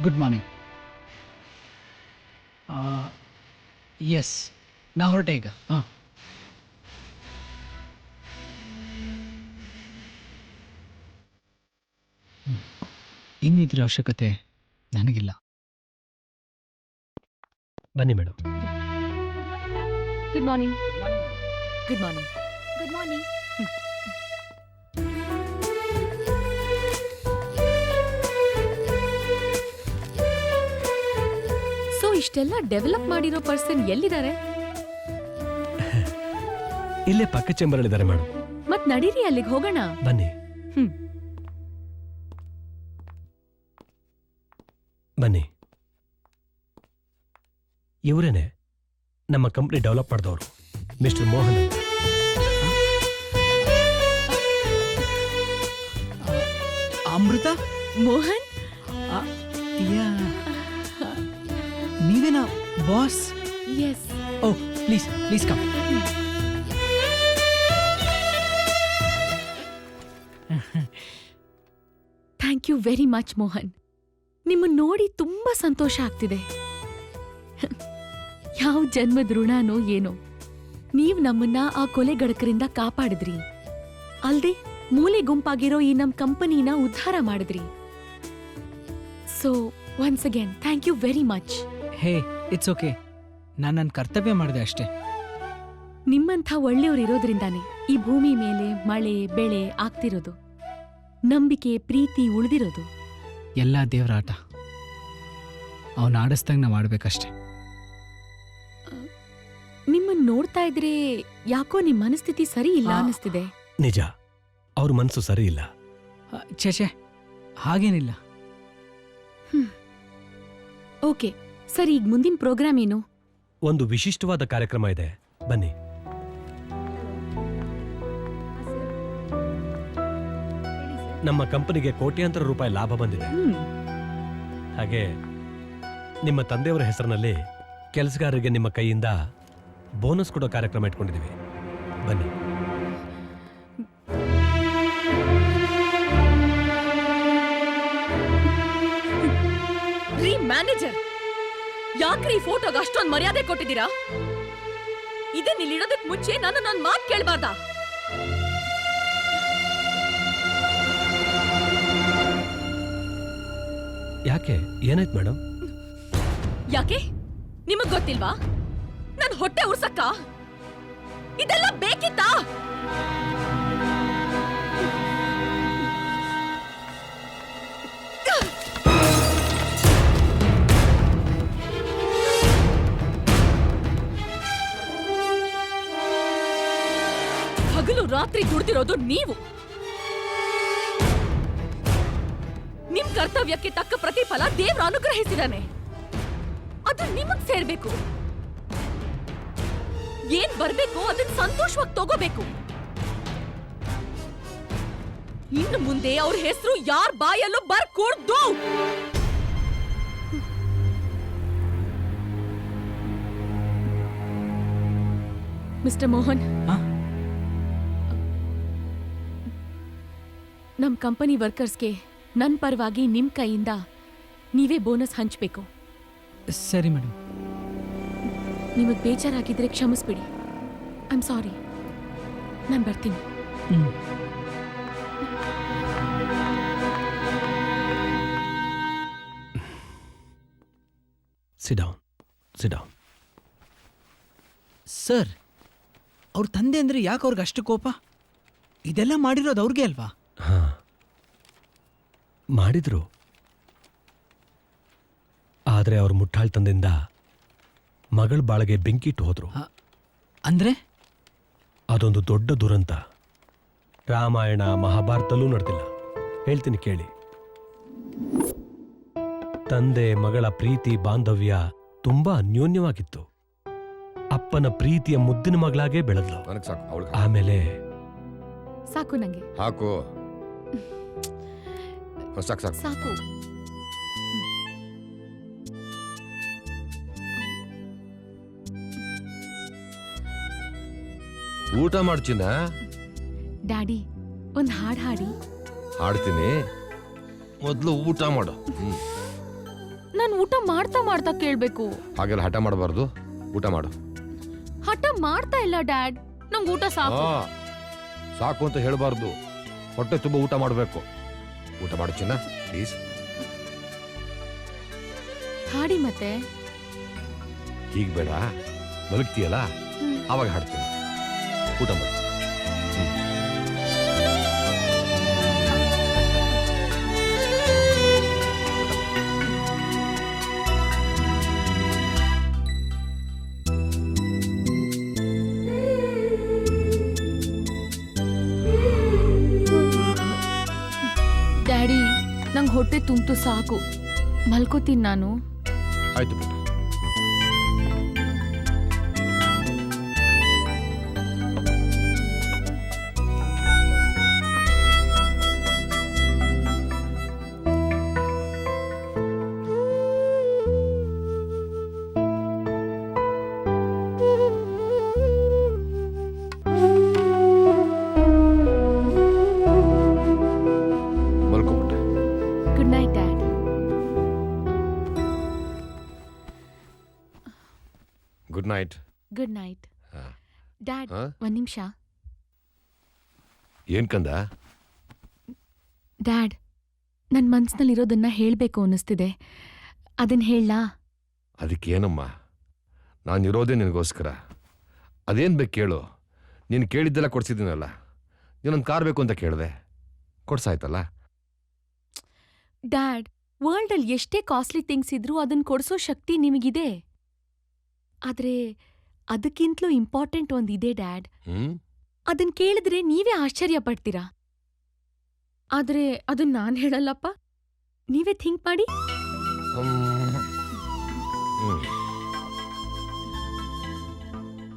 Good morning. ಎಸ್, ನಾ ಹೊರಟೆ ಈಗ. ಹಾಂ, ಇನ್ನಿದ್ರ ಅವಶ್ಯಕತೆ ನನಗಿಲ್ಲ. ಬನ್ನಿ madam. Good morning. Good morning. Good morning. So ಇಷ್ಟೆಲ್ಲ ಡೆವಲಪ್ ಮಾಡಿರೋ ಪರ್ಸನ್ ಎಲ್ಲಿದ್ದಾರೆ? ಇಲ್ಲೇ ಪಕ್ಕ ಚೇಂಬರಲ್ಲಿದ್ದಾರೆ ಮೇಡಮ್. ಮತ್ ನಡೀರಿ ಅಲ್ಲಿಗೆ ಹೋಗೋಣ. ಬನ್ನಿ. ಹ್ಮ್. ಬನ್ನಿ. ಇವರೇನೆ ನಮ್ಮ ಕಂಪ್ನಿ ಡೆವಲಪ್ ಮಾಡಿದವರು, ಮಿಸ್ಟರ್ ಮೋಹನ್ ಅಂತ. ಅಮೃತ, ಮೋಹನ್, ನೀವೇನಾ boss? Yes. Oh please please come. Thank you very much Mohan. ನಿಮ್ಮನ್ನ ನೋಡಿ ತುಂಬಾ ಸಂತೋಷ ಆಗ್ತಿದೆ. ಯಾವ ಜನ್ಮದ ಋಣನೋ ಏನೋ, ನೀವ್ ನಮ್ಮನ್ನ ಆ ಕೊಲೆಗಡಕರಿಂದ ಕಾಪಾಡಿದ್ರಿ. ಅಲ್ದೆ ಮೂಲೆ ಗುಂಪಾಗಿರೋ ಈ ನಮ್ ಕಂಪನಿನ ಉದ್ಧಾರ ಮಾಡಿದ್ರಿ. So once again thank you very much. Hey, it's okay. ನಾನು ನನ್ನ ಕರ್ತವ್ಯ ಮಾಡಿದೆ ಅಷ್ಟೇ. ನಿಮ್ಮಂಥ ಒಳ್ಳೆಯವರಿರೋದ್ರಿಂದಾನೆ ಈ ಭೂಮಿ ಮೇಲೆ ಮಳೆ ಬೆಳೆ ಆಗ್ತಿರೋದು, ನಂಬಿಕೆ ಪ್ರೀತಿ ಉಳಿದಿರೋದು. ಎಲ್ಲ ದೇವ್ರ ಆಟ. ಅವನು ಆಡಿಸ್ದಂಗೆ ನಾವು ಆಡ್ಬೇಕಷ್ಟೆ. ನಿಮ್ಮನ್ನ ನೋಡ್ತಾ ಇದ್ರೆ ಯಾಕೋ ನಿಮ್ ಮನಸ್ಥಿತಿ ಸರಿ ಇಲ್ಲ ಅನ್ನಿಸ್ತಿದೆ. ನಿಜ, ಅವ್ರ ಮನಸ್ಸು ಸರಿ ಇಲ್ಲ. ಛೇ, ಹಾಗೇನಿಲ್ಲ. ಓಕೆ ಸರಿ, ಈಗ ಮುಂದಿನ ಪ್ರೋಗ್ರಾಮ್ ಏನು? ಒಂದು ವಿಶಿಷ್ಟವಾದ ಕಾರ್ಯಕ್ರಮ ಇದೆ, ಬನ್ನಿ. ನಮ್ಮ ಕಂಪನಿಗೆ ಕೋಟ್ಯಾಂತರ ರೂಪಾಯಿ ಲಾಭ ಬಂದಿದೆ. ಹಾಗೆ ನಿಮ್ಮ ತಂದೆಯವರ ಹೆಸರಿನಲ್ಲಿ ಕೆಲಸಗಾರರಿಗೆ ನಿಮ್ಮ ಕೈಯಿಂದ ಬೋನಸ್ ಕೊಡೋ ಕಾರ್ಯಕ್ರಮ ಇಟ್ಕೊಂಡಿದ್ದೀವಿ. ಬನ್ನಿ. ರೀ ಮ್ಯಾನೇಜರ್, ಯಾಕ್ರಿ ಈ ಫೋಟೋಗೆ ಅಷ್ಟೊಂದು ಮರ್ಯಾದೆ ಕೊಟ್ಟಿದ್ದೀರಾ? ಇದನ್ನ ಇಲ್ಲಿಡೋದಕ್ ಮುಂಚೆ ನನ್ನ ಮಾತು ಕೇಳಬಾರ್ದಾ? ಯಾಕೆ, ಏನಾಯ್ತು ಮೇಡಮ್? ಯಾಕೆ ನಿಮಗ್ ಗೊತ್ತಿಲ್ವಾ? ನನ್ ಹೊಟ್ಟೆ ಉರ್ಸಕ್ಕ ಇದೆಲ್ಲ ಬೇಕಿತ್ತಾ? ಹಗಲು ರಾತ್ರಿ ದುಡ್ದಿರೋದು ನೀವು. ನಿಮ್ ಕರ್ತವ್ಯಕ್ಕೆ ತಕ್ಕ ಪ್ರತಿಫಲ ದೇವ್ರ ಅನುಗ್ರಹಿಸಿದಾನೆ. ಅದು ನಿಮಗ್ ಸೇರ್ಬೇಕು. ಏನ್ ಬರ್ಬೇಕು ಅದನ್ನ ಸಂತೋಷವಾಗಿ ತಗೋಬೇಕು. ಇನ್ನು ಮುಂದೆ ಅವ್ರ ಹೆಸರು ಯಾರ ಬಾಯಲ್ಲೂ ಬರ್ಕೂಡ್ದು. ಮಿಸ್ಟರ್ ಮೋಹನ್, ನಮ್ ಕಂಪನಿ ವರ್ಕರ್ಸ್ಗೆ ನನ್ ಪರವಾಗಿ ನಿಮ್ ಕೈಯಿಂದ ನೀವೇ ಬೋನಸ್ ಹಂಚ್ಬೇಕು. ಸರಿ ಮೇಡಮ್. ನಿಮಗ್ ಬೇಜಾರಾಗಿದ್ರೆ ಕ್ಷಮಿಸ್ಬಿಡಿ. I am sorry. ನಾನು ಬರ್ತೀನಿ. Sit down. Sit down. Sir, ಅವ್ರ ತಂದೆ ಅಂದ್ರೆ ಯಾಕೆ ಅವ್ರಿಗೆ ಅಷ್ಟು ಕೋಪ? ಇದೆಲ್ಲ ಮಾಡಿರೋದು ಅವ್ರಿಗೆ ಅಲ್ವಾ? ಹಾ, ಮಾಡಿದ್ರು. ಆದ್ರೆ ಅವ್ರ ಮುಟ್ಟಾಳ್ತನದಿಂದ ಮಗಳ ಬಾಳಿಗೆ ಬೆಂಕಿಟ್ಟು ಹೋದ್ರು. ಅಂದ್ರೆ ಅದೊಂದು ದೊಡ್ಡ ದುರಂತ. ರಾಮಾಯಣ ಮಹಾಭಾರತಲ್ಲೂ ನಡೆದಿಲ್ಲ. ಹೇಳ್ತೀನಿ ಕೇಳಿ. ತಂದೆ ಮಗಳ ಪ್ರೀತಿ ಬಾಂಧವ್ಯ ತುಂಬಾ ಅನ್ಯೋನ್ಯವಾಗಿತ್ತು. ಅಪ್ಪನ ಪ್ರೀತಿಯ ಮುದ್ದಿನ ಮಗಳಾಗೇ ಬೆಳೆದ್ಲು. ಆಮೇಲೆ ಸಾಕು, ನಂಗೆ ಹಾಕು. ಸಾಕು ಸಾಕು ಸಾಕು. ಊಟ ಮಾಡ್ತೀನ? ಡ್ಯಾಡಿ, ಒಂದ್ ಹಾಡ್ ಹಾಡಿ. ಹಾಡ್ತೀನಿ, ಮೊದ್ಲು ಊಟ ಮಾಡು. ನಾನು ಊಟ ಮಾಡ್ತಾ ಮಾಡ್ತಾ ಕೇಳ್ಬೇಕು. ಹಾಗೆಲ್ಲ ಹಠ ಮಾಡಬಾರ್ದು. ಊಟ ಮಾಡು. ಹಠ ಮಾಡ್ತಾ ಇಲ್ಲ ಡ್ಯಾಡ್, ನಂಗೆ ಊಟ ಸಾಕು. ಸಾಕು ಅಂತ ಹೇಳಬಾರ್ದು. ಹೊಟ್ಟೆ ತುಂಬ ಊಟ ಮಾಡಬೇಕು. ಊಟ ಮಾಡು ಚಿನ್ನ, ಪ್ಲೀಸ್. ಹಾಡಿ ಮತ್ತೆ. ಈಗ ಬೇಡ, ಮಲಗ್ತೀಯಲ್ಲ ಆವಾಗ ಹಾಡ್ತೀನಿ. ಊಟ ಮಾಡಿ. ಡ್ಯಾಡಿ, ನಂಗೆ ಹೊಟ್ಟೆ ತುಂಬ್ತು ಸಾಕು, ಮಲ್ಕೋತೀನಿ ನಾನು. ಆಯ್ತು ಪುಟ್ಟ. Good night dad. Good night. Good night dad. ಹಾ? ಒಂದ್ ನಿಮಿಷ ಏನ್ ಕಂದ? ಡ್ಯಾಡ್, ನನ್ನ ಮನ್ಸಿನಲ್ಲಿರೋದನ್ನ ಹೇಳಬೇಕು ಅನ್ನಿಸ್ತಿದೆ, ಅದನ್ನ ಹೇಳಲಾ? ಅದಕ್ಕೇನಮ್ಮ, ನಾನಿರೋದೇ ನಿನಗೋಸ್ಕರ. ಅದೇನು ಬೇಕು ಕೇಳು. ನೀನು ಕೇಳಿದ್ದೆಲ್ಲ ಕೊಡ್ಸಿದ್ದೀನಲ್ಲ. ನೀನೊಂದು ಕಾರ್ ಬೇಕು ಅಂತ ಕೇಳಿದೆ, ಕೊಡ್ಸಾಯ್ತಲ್ಲ. ಡ್ಯಾಡ್, ವರ್ಲ್ಡಲ್ಲಿ ಎಷ್ಟೇ ಕಾಸ್ಟ್ಲಿ ಥಿಂಗ್ಸ್ ಇದ್ರೂ ಅದನ್ನ ಕೊಡಿಸೋ ಶಕ್ತಿ ನಿಮಗಿದೆ. ಆದ್ರೆ ಅದಕ್ಕಿಂತಲೂ ಇಂಪಾರ್ಟೆಂಟ್ ಒಂದಿದೆ ಡ್ಯಾಡ್. ಅದನ್ ಕೇಳಿದ್ರೆ ನೀವೇ ಆಶ್ಚರ್ಯ ಪಡ್ತೀರಾ. ಆದ್ರೆ ಅದನ್ನ ನಾನ್ ಹೇಳಲ್ಲಪ್ಪ, ನೀವೇ ಥಿಂಕ್ ಮಾಡಿ.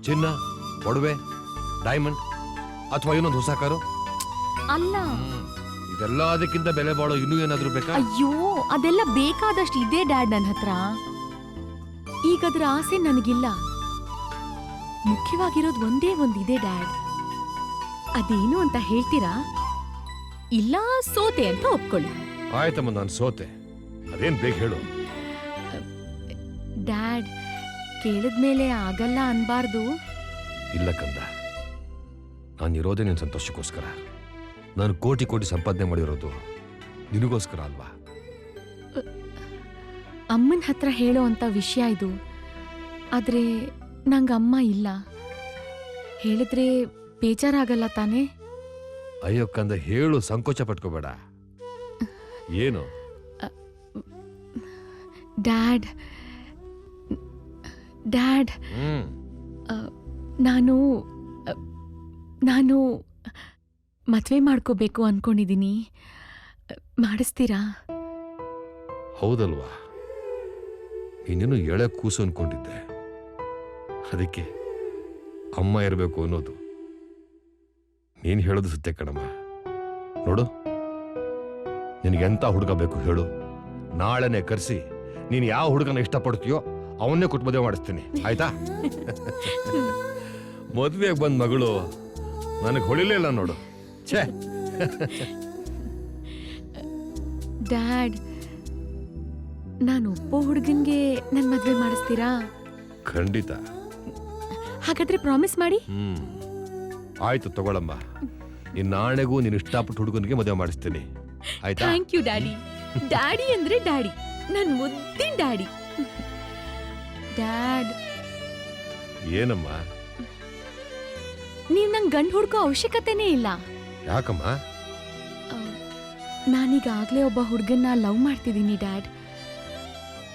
ಚಿನ್ನ, ಒಡವೆ, ಡೈಮಂಡ್ ಅಥವಾ ಇನ್ನೊಂದು ಹೊಸ ಕಾರು? ಅಲ್ಲ. ಇದೆಲ್ಲ ಅದಕ್ಕಿಂತ ಬೆಲೆ ಬಾಳೋ ಇನ್ನೂ ಏನಾದ್ರೂ ಬೇಕಾ? ಅಯ್ಯೋ, ಅದೆಲ್ಲ ಬೇಕಾದಷ್ಟು ಇದೆ ಡ್ಯಾಡ್ ನನ್ನ ಹತ್ರ. ಈಗದ್ರ ಆಸೆ ನನಗಿಲ್ಲ. ಮುಖ್ಯವಾಗಿರೋದು ಒಂದೇ ಒಂದಿದೆ ಡ್ಯಾಡ್. ಅದೇನು ಅಂತ ಹೇಳ್ತೀರಾ? ಇಲ್ಲ ಸೋತೆ ಅಂತ ಒಪ್ಕೊಳ್ಳಿ. ಆಯ್ತಮ್ಮ, ನಾನು ಸೋತೆ. ಅದೇನ್ ಬೇಗ ಹೇಳು. ಡ್ಯಾಡ್, ಕೇಳಿದ್ಮೇಲೆ ಆಗಲ್ಲ ಅನ್ಬಾರ್ದು. ಇಲ್ಲ ಕಂದ, ನಾನಿರೋದೇ ನಿನ್ನ ಸಂತೋಷಕ್ಕೋಸ್ಕರ. ನಾನು ಕೋಟಿ ಕೋಟಿ ಸಂಪಾದನೆ ಮಾಡಿರೋದು ನಿನಗೋಸ್ಕರ ಅಲ್ವಾ? ಅಮ್ಮನ ಹತ್ರ ಹೇಳೋ ಅಂತ ವಿಷಯ ಇದು. ಆದ್ರೆ ನಂಗೆ ಅಮ್ಮ ಇಲ್ಲ. ಹೇಳಿದ್ರೆ ಬೇಜಾರಾಗಲ್ಲ ತಾನೇ? ಅಯ್ಯೋ ಕಂದ, ಹೇಳು, ಸಂಕೋಚ ಪಟ್ಕೋಬೇಡ. ಏನು? ಡ್ಯಾಡ್, ಡ್ಯಾಡ್, ನಾನು ನಾನು ಮದ್ವೆ ಮಾಡ್ಕೋಬೇಕು ಅನ್ಕೊಂಡಿದೀನಿ. ಮಾಡಿಸ್ತೀರಾ? ಹೌದಲ್ವಾ? ಇನ್ನೇನು ಎಳೆ ಕೂಸು ಅನ್ಕೊಂಡಿದ್ದೆ. ಅದಕ್ಕೆ ಅಮ್ಮ ಇರಬೇಕು ಅನ್ನೋದು. ನೀನು ಹೇಳೋದು ಸತ್ಯ ಕಣಮ್ಮ. ನೋಡು, ನಿನಗೆಂತ ಹುಡುಗ ಬೇಕು ಹೇಳು, ನಾಳೆನೆ ಕರೆಸಿ ನೀನು ಯಾವ ಹುಡುಗನ ಇಷ್ಟಪಡ್ತೀಯೋ ಅವನ್ನೇ ಕೊಟ್ಟು ಮದುವೆ ಮಾಡಿಸ್ತೀನಿ, ಆಯ್ತಾ? ಮದುವೆಗೆ ಬಂದ ಮಗಳು ನನಗೆ ಹೊಳಿಲೇ ಇಲ್ಲ ನೋಡು. ಛೇ. ಡ್ಯಾಡ್, ನಾನು ಒಪ್ಪೋ ಹುಡುಗನ್ಗೆ ನನ್ ಮದ್ವೆ ಮಾಡಿಸ್ತೀರಾ? ಖಂಡಿತ. ಹಾಗಾದ್ರೆ ಪ್ರಾಮಿಸ್ ಮಾಡಿ. ಆಯ್ತು ತಗೊಳಮ್ಮ, ಇನ್ನಾಣೆಗೂ ನೀನು ಇಷ್ಟಪಟ್ಟು ಹುಡುಗನಿಗೆ ಮದುವೆ ಮಾಡಿಸ್ತೀನಿ, ಆಯ್ತಾ? Thank you daddy. ಡ್ಯಾಡಿ ಅಂದ್ರೆ ಡ್ಯಾಡಿ, ನನ್ ಮುದ್ದಿನ ಡ್ಯಾಡಿ. ಡ್ಯಾಡ್, ಏನಮ್ಮ? ನೀವ್ ನಂಗೆ ಗಂಡು ಹುಡ್ಕೋ ಅವಶ್ಯಕತೆನೇ ಇಲ್ಲ. ಯಾಕಮ್ಮ? ನಾನೀಗಾಗ್ಲೇ ಒಬ್ಬ ಹುಡುಗನ್ನ ಲವ್ ಮಾಡ್ತಿದ್ದೀನಿ ಡ್ಯಾಡ್.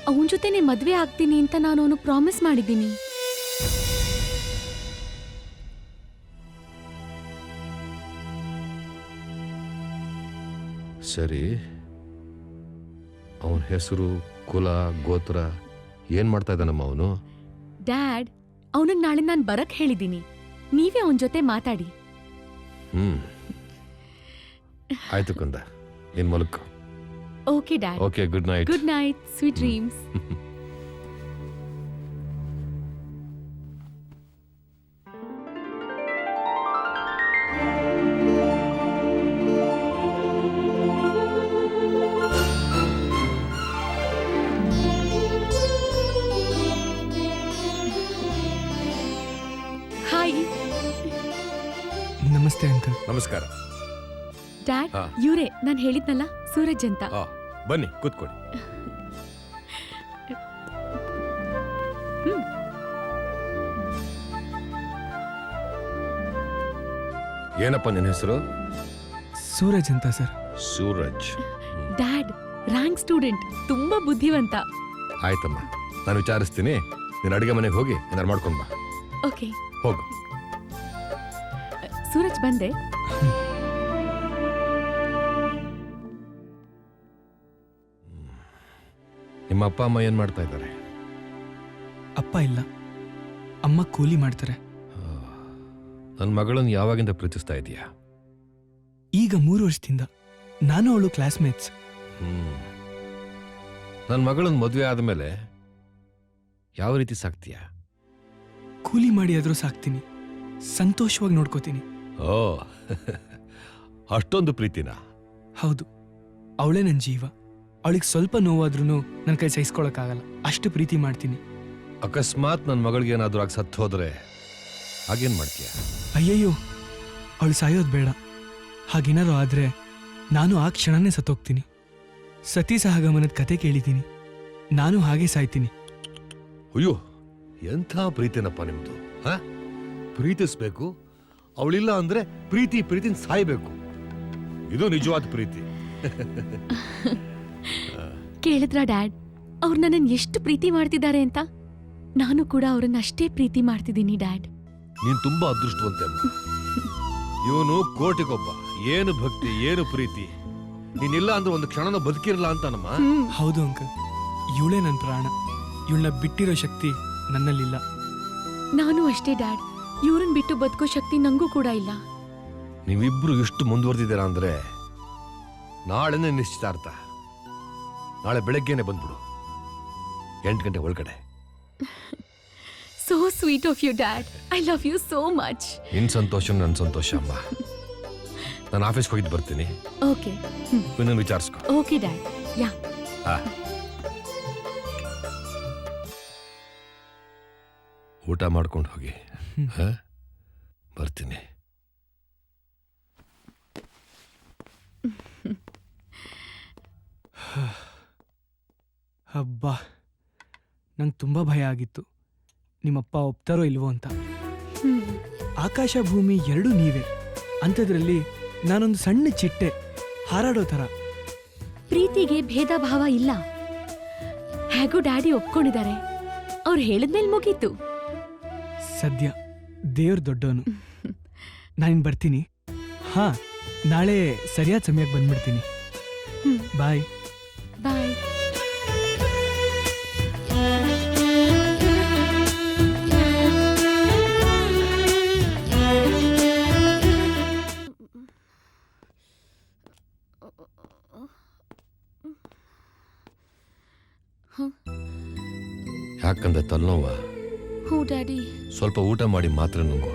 ಅವನ ಜೊತೆನೆ ಮದ್ವೆ ಆಗ್ತೀನಿ ಅಂತ ನಾನು ಅವನು ಪ್ರಾಮಿಸ್ ಮಾಡಿದ್ದೀನಿ. ಸರಿ, ಅವನ ಹೆಸರು, ಕುಲ, ಗೋತ್ರ ಏನ್ ಮಾಡ್ತಾ ಇದ್ದಾನಮ್ಮ ಅವನು? ಡ್ಯಾಡ್, ಅವನಿಗೆ ನಾಳೆ ನಾನು ಬರಕ್ ಹೇಳಿದ್ದೀನಿ. ನೀವೇ ಅವನ ಜೊತೆ ಮಾತಾಡಿ. ಆಯ್ತು ಕಂದ, ನಿನ್ ಮಲಕ್ಕೋ. Okay dad. Okay, good night. Good night, sweet dreams. Hi. ನಮಸ್ತೆ ಅಂಕಲ್. ನಮಸ್ಕಾರ. ಡ್ಯಾಡ್, ಹಾ. ಇವ್ರೇ ನಾನು ಹೇಳಿದ್ನಲ್ಲ, ಸೂರಜ್ ಅಂತ. ಬನ್ನಿ ಕೂತ್ಕೊಳ್ಳಿ. ಏನಪ್ಪ ನಿನ್ನ ಹೆಸರು? ಸೂರಜ್ ಅಂತ sir. Suraj. Dad rank student, ತುಂಬಾ ಬುದ್ಧಿವಂತ. ಆಯ್ತಮ್ಮ, ನಾನು ವಿಚಾರಿಸ್ತೀನಿ. ನೀನು ಅಡುಗೆ ಮನೆಗೆ ಹೋಗಿ ಏನಾರು ಮಾಡ್ಕೊಂಡು ಬಾ. ಓಕೆ ಹೋಗು. ಸೂರಜ್ ಬಂದೆ. ನಿಮ್ಮ ಅಪ್ಪ ಅಮ್ಮ ಏನು ಮಾಡ್ತಾ ಇದ್ದಾರೆ? ಅಪ್ಪ ಇಲ್ಲ, ಅಮ್ಮ ಕೂಲಿ ಮಾಡ್ತಾರೆ. ನನ್ನ ಮಗಳನ್ನು ಯಾವಾಗಿಂದ ಪ್ರೀತಿಸ್ತಾ ಇದೀಯಾ? ಈಗ 3 ವರ್ಷದಿಂದ. ನಾನು ಅವಳು ಕ್ಲಾಸ್ಮೇಟ್ಸ್. ನನ್ನ ಮಗಳನ್ನ ಮದುವೆ ಆದಮೇಲೆ ಯಾವ ರೀತಿ ಸಾಕ್ತೀಯಾ? ಕೂಲಿ ಮಾಡಿ ಆದರೂ ಸಾಕ್ತೀನಿ, ಸಂತೋಷವಾಗಿ ನೋಡ್ಕೋತೀನಿ. ಓ, ಅಷ್ಟೊಂದು ಪ್ರೀತಿನ? ಹೌದು, ಅವಳೇ ನನ್ನ ಜೀವ. ಅವಳಿಗೆ ಸ್ವಲ್ಪ ನೋವಾದ್ರೂ ನನ್ನ ಕೈ ಸಹಿಸ್ಕೊಳಕ್ಕಾಗಲ್ಲ, ಅಷ್ಟು ಪ್ರೀತಿ ಮಾಡ್ತೀನಿ. ಅಕಸ್ಮಾತ್ ನನ್ನ ಮಗಳಿಗೆ ಏನಾದರೂ ಆಗಿ ಸತ್ತು ಹೋದ್ರೆ ಹಾಗೇನು ಮಾಡ್ತೀಯ? ಅಯ್ಯಯ್ಯೋ, ಅವಳು ಸಾಯೋದು ಬೇಡ. ಹಾಗೇನಾರು ಆದ್ರೆ ನಾನು ಆ ಕ್ಷಣನೇ ಸತ್ತೋಗ್ತೀನಿ. ಸತಿ ಸಹಗಮನದ ಕತೆ ಕೇಳಿದ್ದೀನಿ, ನಾನು ಹಾಗೆ ಸಾಯ್ತೀನಿ. ಅಯ್ಯೋ, ಎಂಥ ಪ್ರೀತಿನಪ್ಪ ನಿಮ್ದು. ಹ, ಪ್ರೀತಿಸ್ಬೇಕು, ಅವಳಿಲ್ಲ ಅಂದ್ರೆ ಪ್ರೀತಿನ ಸಾಯ್ಬೇಕು. ಇದು ನಿಜವಾದ ಪ್ರೀತಿ. ಕೇಳಿದ್ರ ಡ್ಯಾಡ್, ಅವ್ರು ನನ್ನನ್ನು ಎಷ್ಟು ಪ್ರೀತಿ ಮಾಡ್ತಿದ್ದಾರೆ ಅಂತ? ನಾನು ಕೂಡ ಅವ್ರನ್ನ ಅಷ್ಟೇ ಪ್ರೀತಿ ಮಾಡ್ತಿದ್ದೀನಿ ಡ್ಯಾಡ್. ನೀನ್ ತುಂಬಾ ಅದೃಷ್ಟವಂತೆ ಅಮ್ಮ. ಇವನು ಕೋಟಿಗೊಬ್ಬ. ಏನು ಭಕ್ತಿ, ಏನು ಪ್ರೀತಿ. ನೀನಿಲ್ಲ ಅಂದ್ರೆ ಒಂದು ಕ್ಷಣನ ಬದುಕಿರಲ್ಲ ಅಂತಾನಮ್ಮ. ಹೌದು ಅಂಕಲ್, ಇವಳೇ ನನ್ನ ಪ್ರಾಣ. ಇವಳನ್ನ ಬಿಟ್ಟಿರೋ ಶಕ್ತಿ ನನ್ನಲ್ಲಿಲ್ಲ. ನಾನು ಅಷ್ಟೇ ಡ್ಯಾಡ್, ಇವ್ರನ್ನ ಬಿಟ್ಟು ಬದುಕೋ ಶಕ್ತಿ ನಂಗೂ ಕೂಡ ಇಲ್ಲ. ನೀವಿಬ್ರು ಎಷ್ಟು ಮುಂದುವರೆದಿದ್ದೀರಾ ಅಂದ್ರೆ ನಾಳೆನೇ ನಿಶ್ಚಿತಾರ್ಥ. ನಾಳೆ ಬೆಳಗ್ಗೆನೆ ಬಂದ್ಬಿಡು, 8 ಗಂಟೆ ಒಳಗಡೆ. So sweet of you dad, I love you so much. ನಿನ್ ಸಂತೋಷ ನನ್ನ ಸಂತೋಷ ಅಮ್ಮ. ನಾನು ಆಫೀಸ್ಗೆ ಹೋಗಿದ್ದು ಬರ್ತೀನಿ. ಓಕೆ ಇನ್ನೊಂದು ವಿಚಾರಿಸ್ಕೊ. Okay dad. ಯಾ ಊಟ ಮಾಡ್ಕೊಂಡು ಹೋಗಿ. ಹ? ಬರ್ತೀನಿ. ಹಬ್ಬ, ನಂಗೆ ತುಂಬ ಭಯ ಆಗಿತ್ತು ನಿಮ್ಮಪ್ಪ ಒಪ್ತಾರೋ ಇಲ್ವೋ ಅಂತ. ಆಕಾಶ ಭೂಮಿ ಎರಡೂ ನೀವೇ, ಅಂಥದ್ರಲ್ಲಿ ನಾನೊಂದು ಸಣ್ಣ ಚಿಟ್ಟೆ ಹಾರಾಡೋ ಥರ. ಪ್ರೀತಿಗೆ ಭೇದ ಭಾವ ಇಲ್ಲ. ಹೇಗೂ ಡ್ಯಾಡಿ ಒಪ್ಕೊಂಡಿದ್ದಾರೆ, ಅವ್ರು ಹೇಳಿದ್ಮೇಲೆ ಮುಗೀತು. ಸದ್ಯ ದೇವ್ರ ದೊಡ್ಡವನು. ನಾನಿನ್ ಬರ್ತೀನಿ. ಹಾ, ನಾಳೆ ಸರಿಯಾದ ಸಮಯಕ್ಕೆ ಬಂದ್ಬಿಡ್ತೀನಿ. ಬಾಯ್ ಬಾಯ್. ಯಾಕಂದ್ರೆ ತಲೆನೋವ? ಹ್ಞೂ ಡ್ಯಾಡಿ. ಸ್ವಲ್ಪ ಊಟ ಮಾಡಿ ಮಾತ್ರ ನುಂಗು.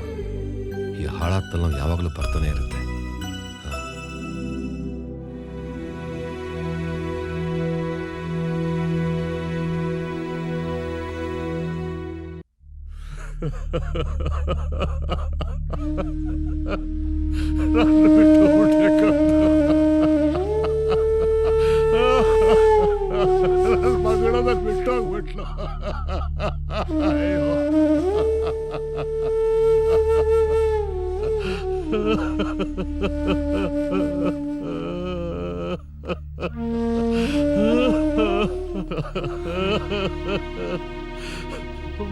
ಈ ಹಾಳಾದ ತಲೆನೋವು ಯಾವಾಗಲೂ ಬರ್ತಾನೆ ಇರುತ್ತೆ. ಮಗಳನ್ನ ಬಿಟ್ಟೋಗ್ಬಿಟ್ಲು.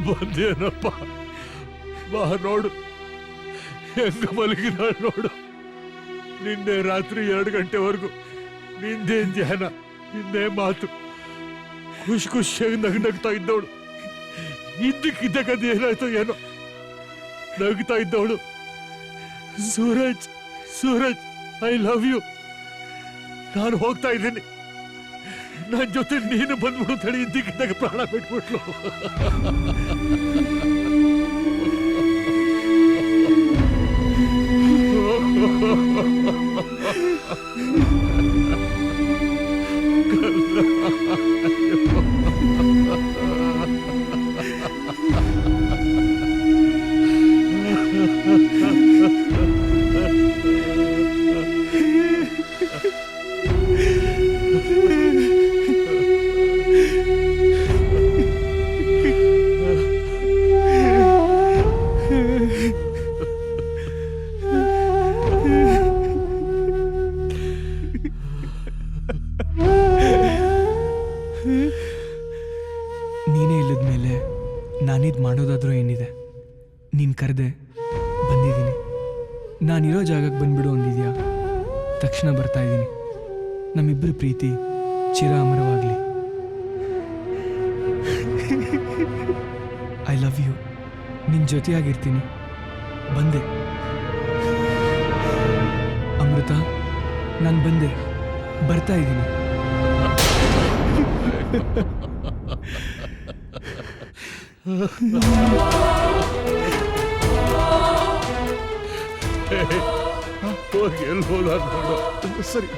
ಬಂದೇನಪ್ಪ, ಬಾ ನೋಡು ಹೆಂಗ ಮಲಗಿದ ನೋಡು. ನಿನ್ನೆ ರಾತ್ರಿ 2 ಗಂಟೆವರೆಗೂ ನಿಂದೇನ್ ಧ್ಯಾನ, ನಿಂದೇ ಮಾತು. ಖುಷಿಯಾಗಿ ನಗ್ತಾ ಇದ್ದವಳು ಇದ್ದಕ್ಕಿದ್ದಾಗ ಏನಾಯ್ತು ಏನೋ ನಗ್ತಾ ಇದ್ದವಳು. Suraj, I love you. ನಾನು ಹೋಗ್ತಾ ಇದ್ದೀನಿ, ನನ್ನ ಜೊತೆ ನೀನು ಬಂದ್ಬಿಡು ತಡಿ. ಇದ್ದಕ್ಕಿದ್ದಾಗ ಪ್ರಾಣ ಬಿಟ್ಬಿಟ್ಲು. ನಾನಿದು ಮಾಡೋದಾದ್ರೂ ಏನಿದೆ, ನೀನು ಕರೆದೆ ಬಂದಿದ್ದೀನಿ. ನಾನಿರೋ ಜಾಗಕ್ಕೆ ಬಂದ್ಬಿಡು ಅಂದಿದ್ಯಾ, ತಕ್ಷಣ ಬರ್ತಾ ಇದ್ದೀನಿ. ನಮ್ಮಿಬ್ಬರ ಪ್ರೀತಿ ಚಿರ ಅಮರವಾಗಲಿ. I love you. ನಿನ್ನ ಜೊತೆಯಾಗಿರ್ತೀನಿ. ಬಂದೆ ಅಮೃತ, ನಾನು ಬಂದೆ, ಬರ್ತಾ ಇದ್ದೀನಿ. ಸರಿ.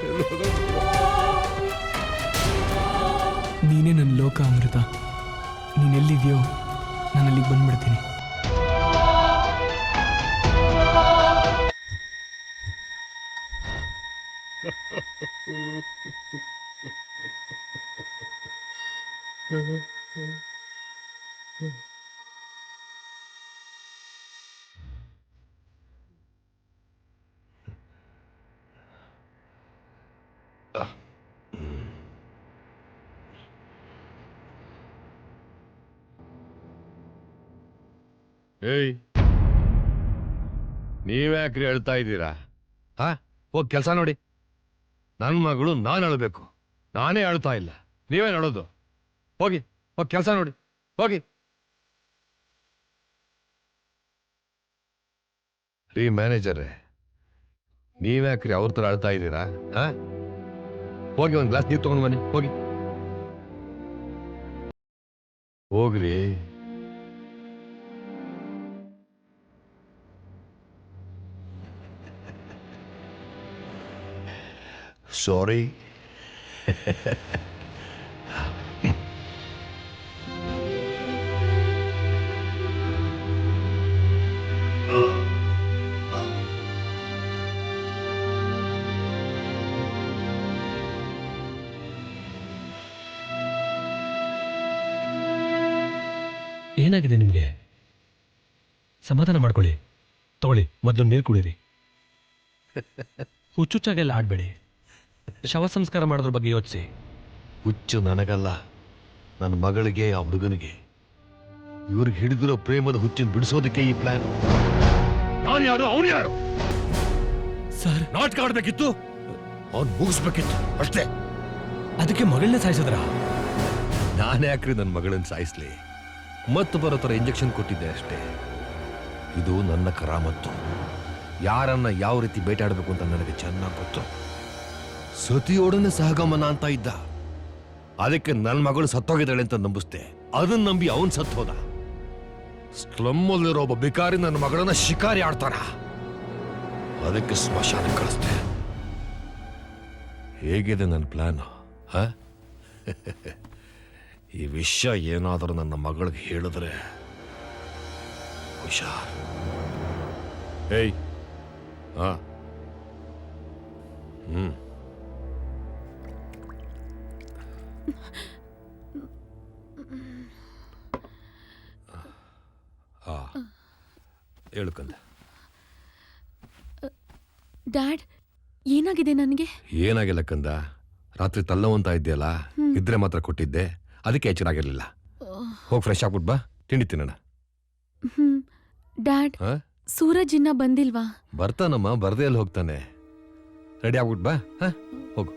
ನೀನೇ ನನ್ನ ಲೋಕ ಅಮೃತ. ನೀನೆಲ್ಲಿದೆಯೋ ನಾನು ಅಲ್ಲಿಗೆ ಬಂದ್ಬಿಡ್ತೀನಿ. ಏಯ್, ನೀವ್ಯಾಕ್ರಿ ಅಳ್ತಾ ಇದ್ದೀರಾ? ಹಾ, ಹೋಗಿ ಕೆಲಸ ನೋಡಿ. ನನ್ನ ಮಗಳು ನಾನು ಅಳಬೇಕು, ನಾನೇ ಅಳ್ತಾ ಇಲ್ಲ. ನೀವೇನು ಅಳೋದು? ಹೋಗಿ ಹೋಗಿ ಕೆಲಸ ನೋಡಿ, ಹೋಗಿ. ರೀ ಮ್ಯಾನೇಜರೇ, ನೀವ್ಯಾಕ್ರಿ ಅವ್ರ ಥರ ಅಳ್ತಾ ಇದ್ದೀರಾ? ಹಾ, ಹೋಗಿ ಒಂದು ಗ್ಲಾಸ್ ನೀರು ತಗೊಂಡು ಬನ್ನಿ, ಹೋಗಿ ಹೋಗ್ರಿ. ಸಾರಿ. ಏನಾಗಿದೆ ನಿಮಗೆ? ಸಮಾಧಾನ ಮಾಡ್ಕೊಳ್ಳಿ. ತಗೊಳ್ಳಿ, ಮೊದಲು ನೀರು ಕುಡೀರಿ. ಹುಚ್ಚುಚ್ಚಾಗೆಲ್ಲ ಆಡಬೇಡಿ. ಶವ ಸಂಸ್ಕಾರ ಮಾಡೋದ್ರ ಬಗ್ಗೆ ಯೋಚಿಸಿ. ಹುಚ್ಚು ನನಗಲ್ಲ, ನನ್ನ ಮಗಳಿಗೆ, ಆ ಹುಡುಗನಿಗೆ. ಇವ್ರಿಗೆ ಹಿಡಿದಿರೋ ಪ್ರೇಮದ ಹುಚ್ಚಿನ ಬಿಡಿಸೋದಕ್ಕೆ ಈ ಪ್ಲಾನ್. ನಾನು ಯಾರು, ಅವನು ಯಾರು? ಸರ್, ನಾಟಕ ಆಡ್ಬೇಕಿತ್ತು, ಅವ್ನು ಮುಗಿಸ್ಬೇಕಿತ್ತು ಅಷ್ಟೇ. ಅದಕ್ಕೆ ಮಗಳನ್ನ ಸಾಯಿಸಿದ್ರ? ನಾನೇ ಯಾಕ್ರಿ ನನ್ನ ಮಗಳನ್ನ ಸಾಯಿಸ್ಲಿ? ಮತ್ತು ಬರೋ ಥರ ಇಂಜೆಕ್ಷನ್ ಕೊಟ್ಟಿದ್ದೆ ಅಷ್ಟೇ. ಇದು ನನ್ನ ಕರಾಮತ್ತು. ಯಾರನ್ನ ಯಾವ ರೀತಿ ಬೇಟಾಡಬೇಕು ಅಂತ ನನಗೆ ಚೆನ್ನಾಗಿ ಗೊತ್ತು. ಸತಿಯೊಡನೆ ಸಹಗಮನ ಅಂತ ಇದ್ದ. ಅದಕ್ಕೆ ನನ್ನ ಮಗಳು ಸತ್ತೋಗಿದ್ದಾಳೆ ಅಂತ ನಂಬಿಸ್ದೆ. ಅದನ್ನ ನಂಬಿ ಅವನ್ ಸತ್ತು ಹೋದ. ಸ್ಲಮ್ಮಲ್ಲಿರೋ ಒಬ್ಬ ಬಿಕಾರಿ ನನ್ನ ಮಗಳನ್ನ ಶಿಕಾರಿ ಆಡ್ತಾನ. ಅದಕ್ಕೆ ಸ್ಮಶಾನಕ್ಕೆ ಕಳಿಸ್ದೆ. ಹೇಗಿದೆ ನನ್ನ ಪ್ಲಾನ್? ಈ ವಿಷಯ ಏನಾದರೂ ನನ್ನ ಮಗಳಿಗೆ ಹೇಳಿದ್ರೆ ಹುಷಾರ್. ಏಯ್, ಹಾ, ಹೇಳು ಕಂದ. ಡ್ಯಾಡ್, ಏನಾಗಿದೆ ನನಗೆ? ಏನಾಗಿಲ್ಲ ಕಂದ, ರಾತ್ರಿ ತಲ್ಲವಂತ ಇದ್ದೆಯಲ್ಲ, ಇದ್ರೆ ಮಾತ್ರ ಕೊಟ್ಟಿದ್ದೆ, ಅದಕ್ಕೆ ಎಚ್ಚರಾಗಿರ್ಲಿಲ್ಲ. ಹೋಗಿ ಫ್ರೆಶ್ ಆಗ್ಬಿಟ್ ಬಾ, ತಿಂಡಿ ತಿನ್ನೋಣ. ಡ್ಯಾಡ್, ಸೂರಜ್ ಇನ್ನ ಬಂದಿಲ್ವಾ? ಬರ್ತಾನಮ್ಮ, ಬರ್ದೇ ಅಲ್ಲಿ ಹೋಗ್ತಾನೆ. ರೆಡಿ ಆಗ್ಬಿಟ್ ಬಾ. ಹೋಗು.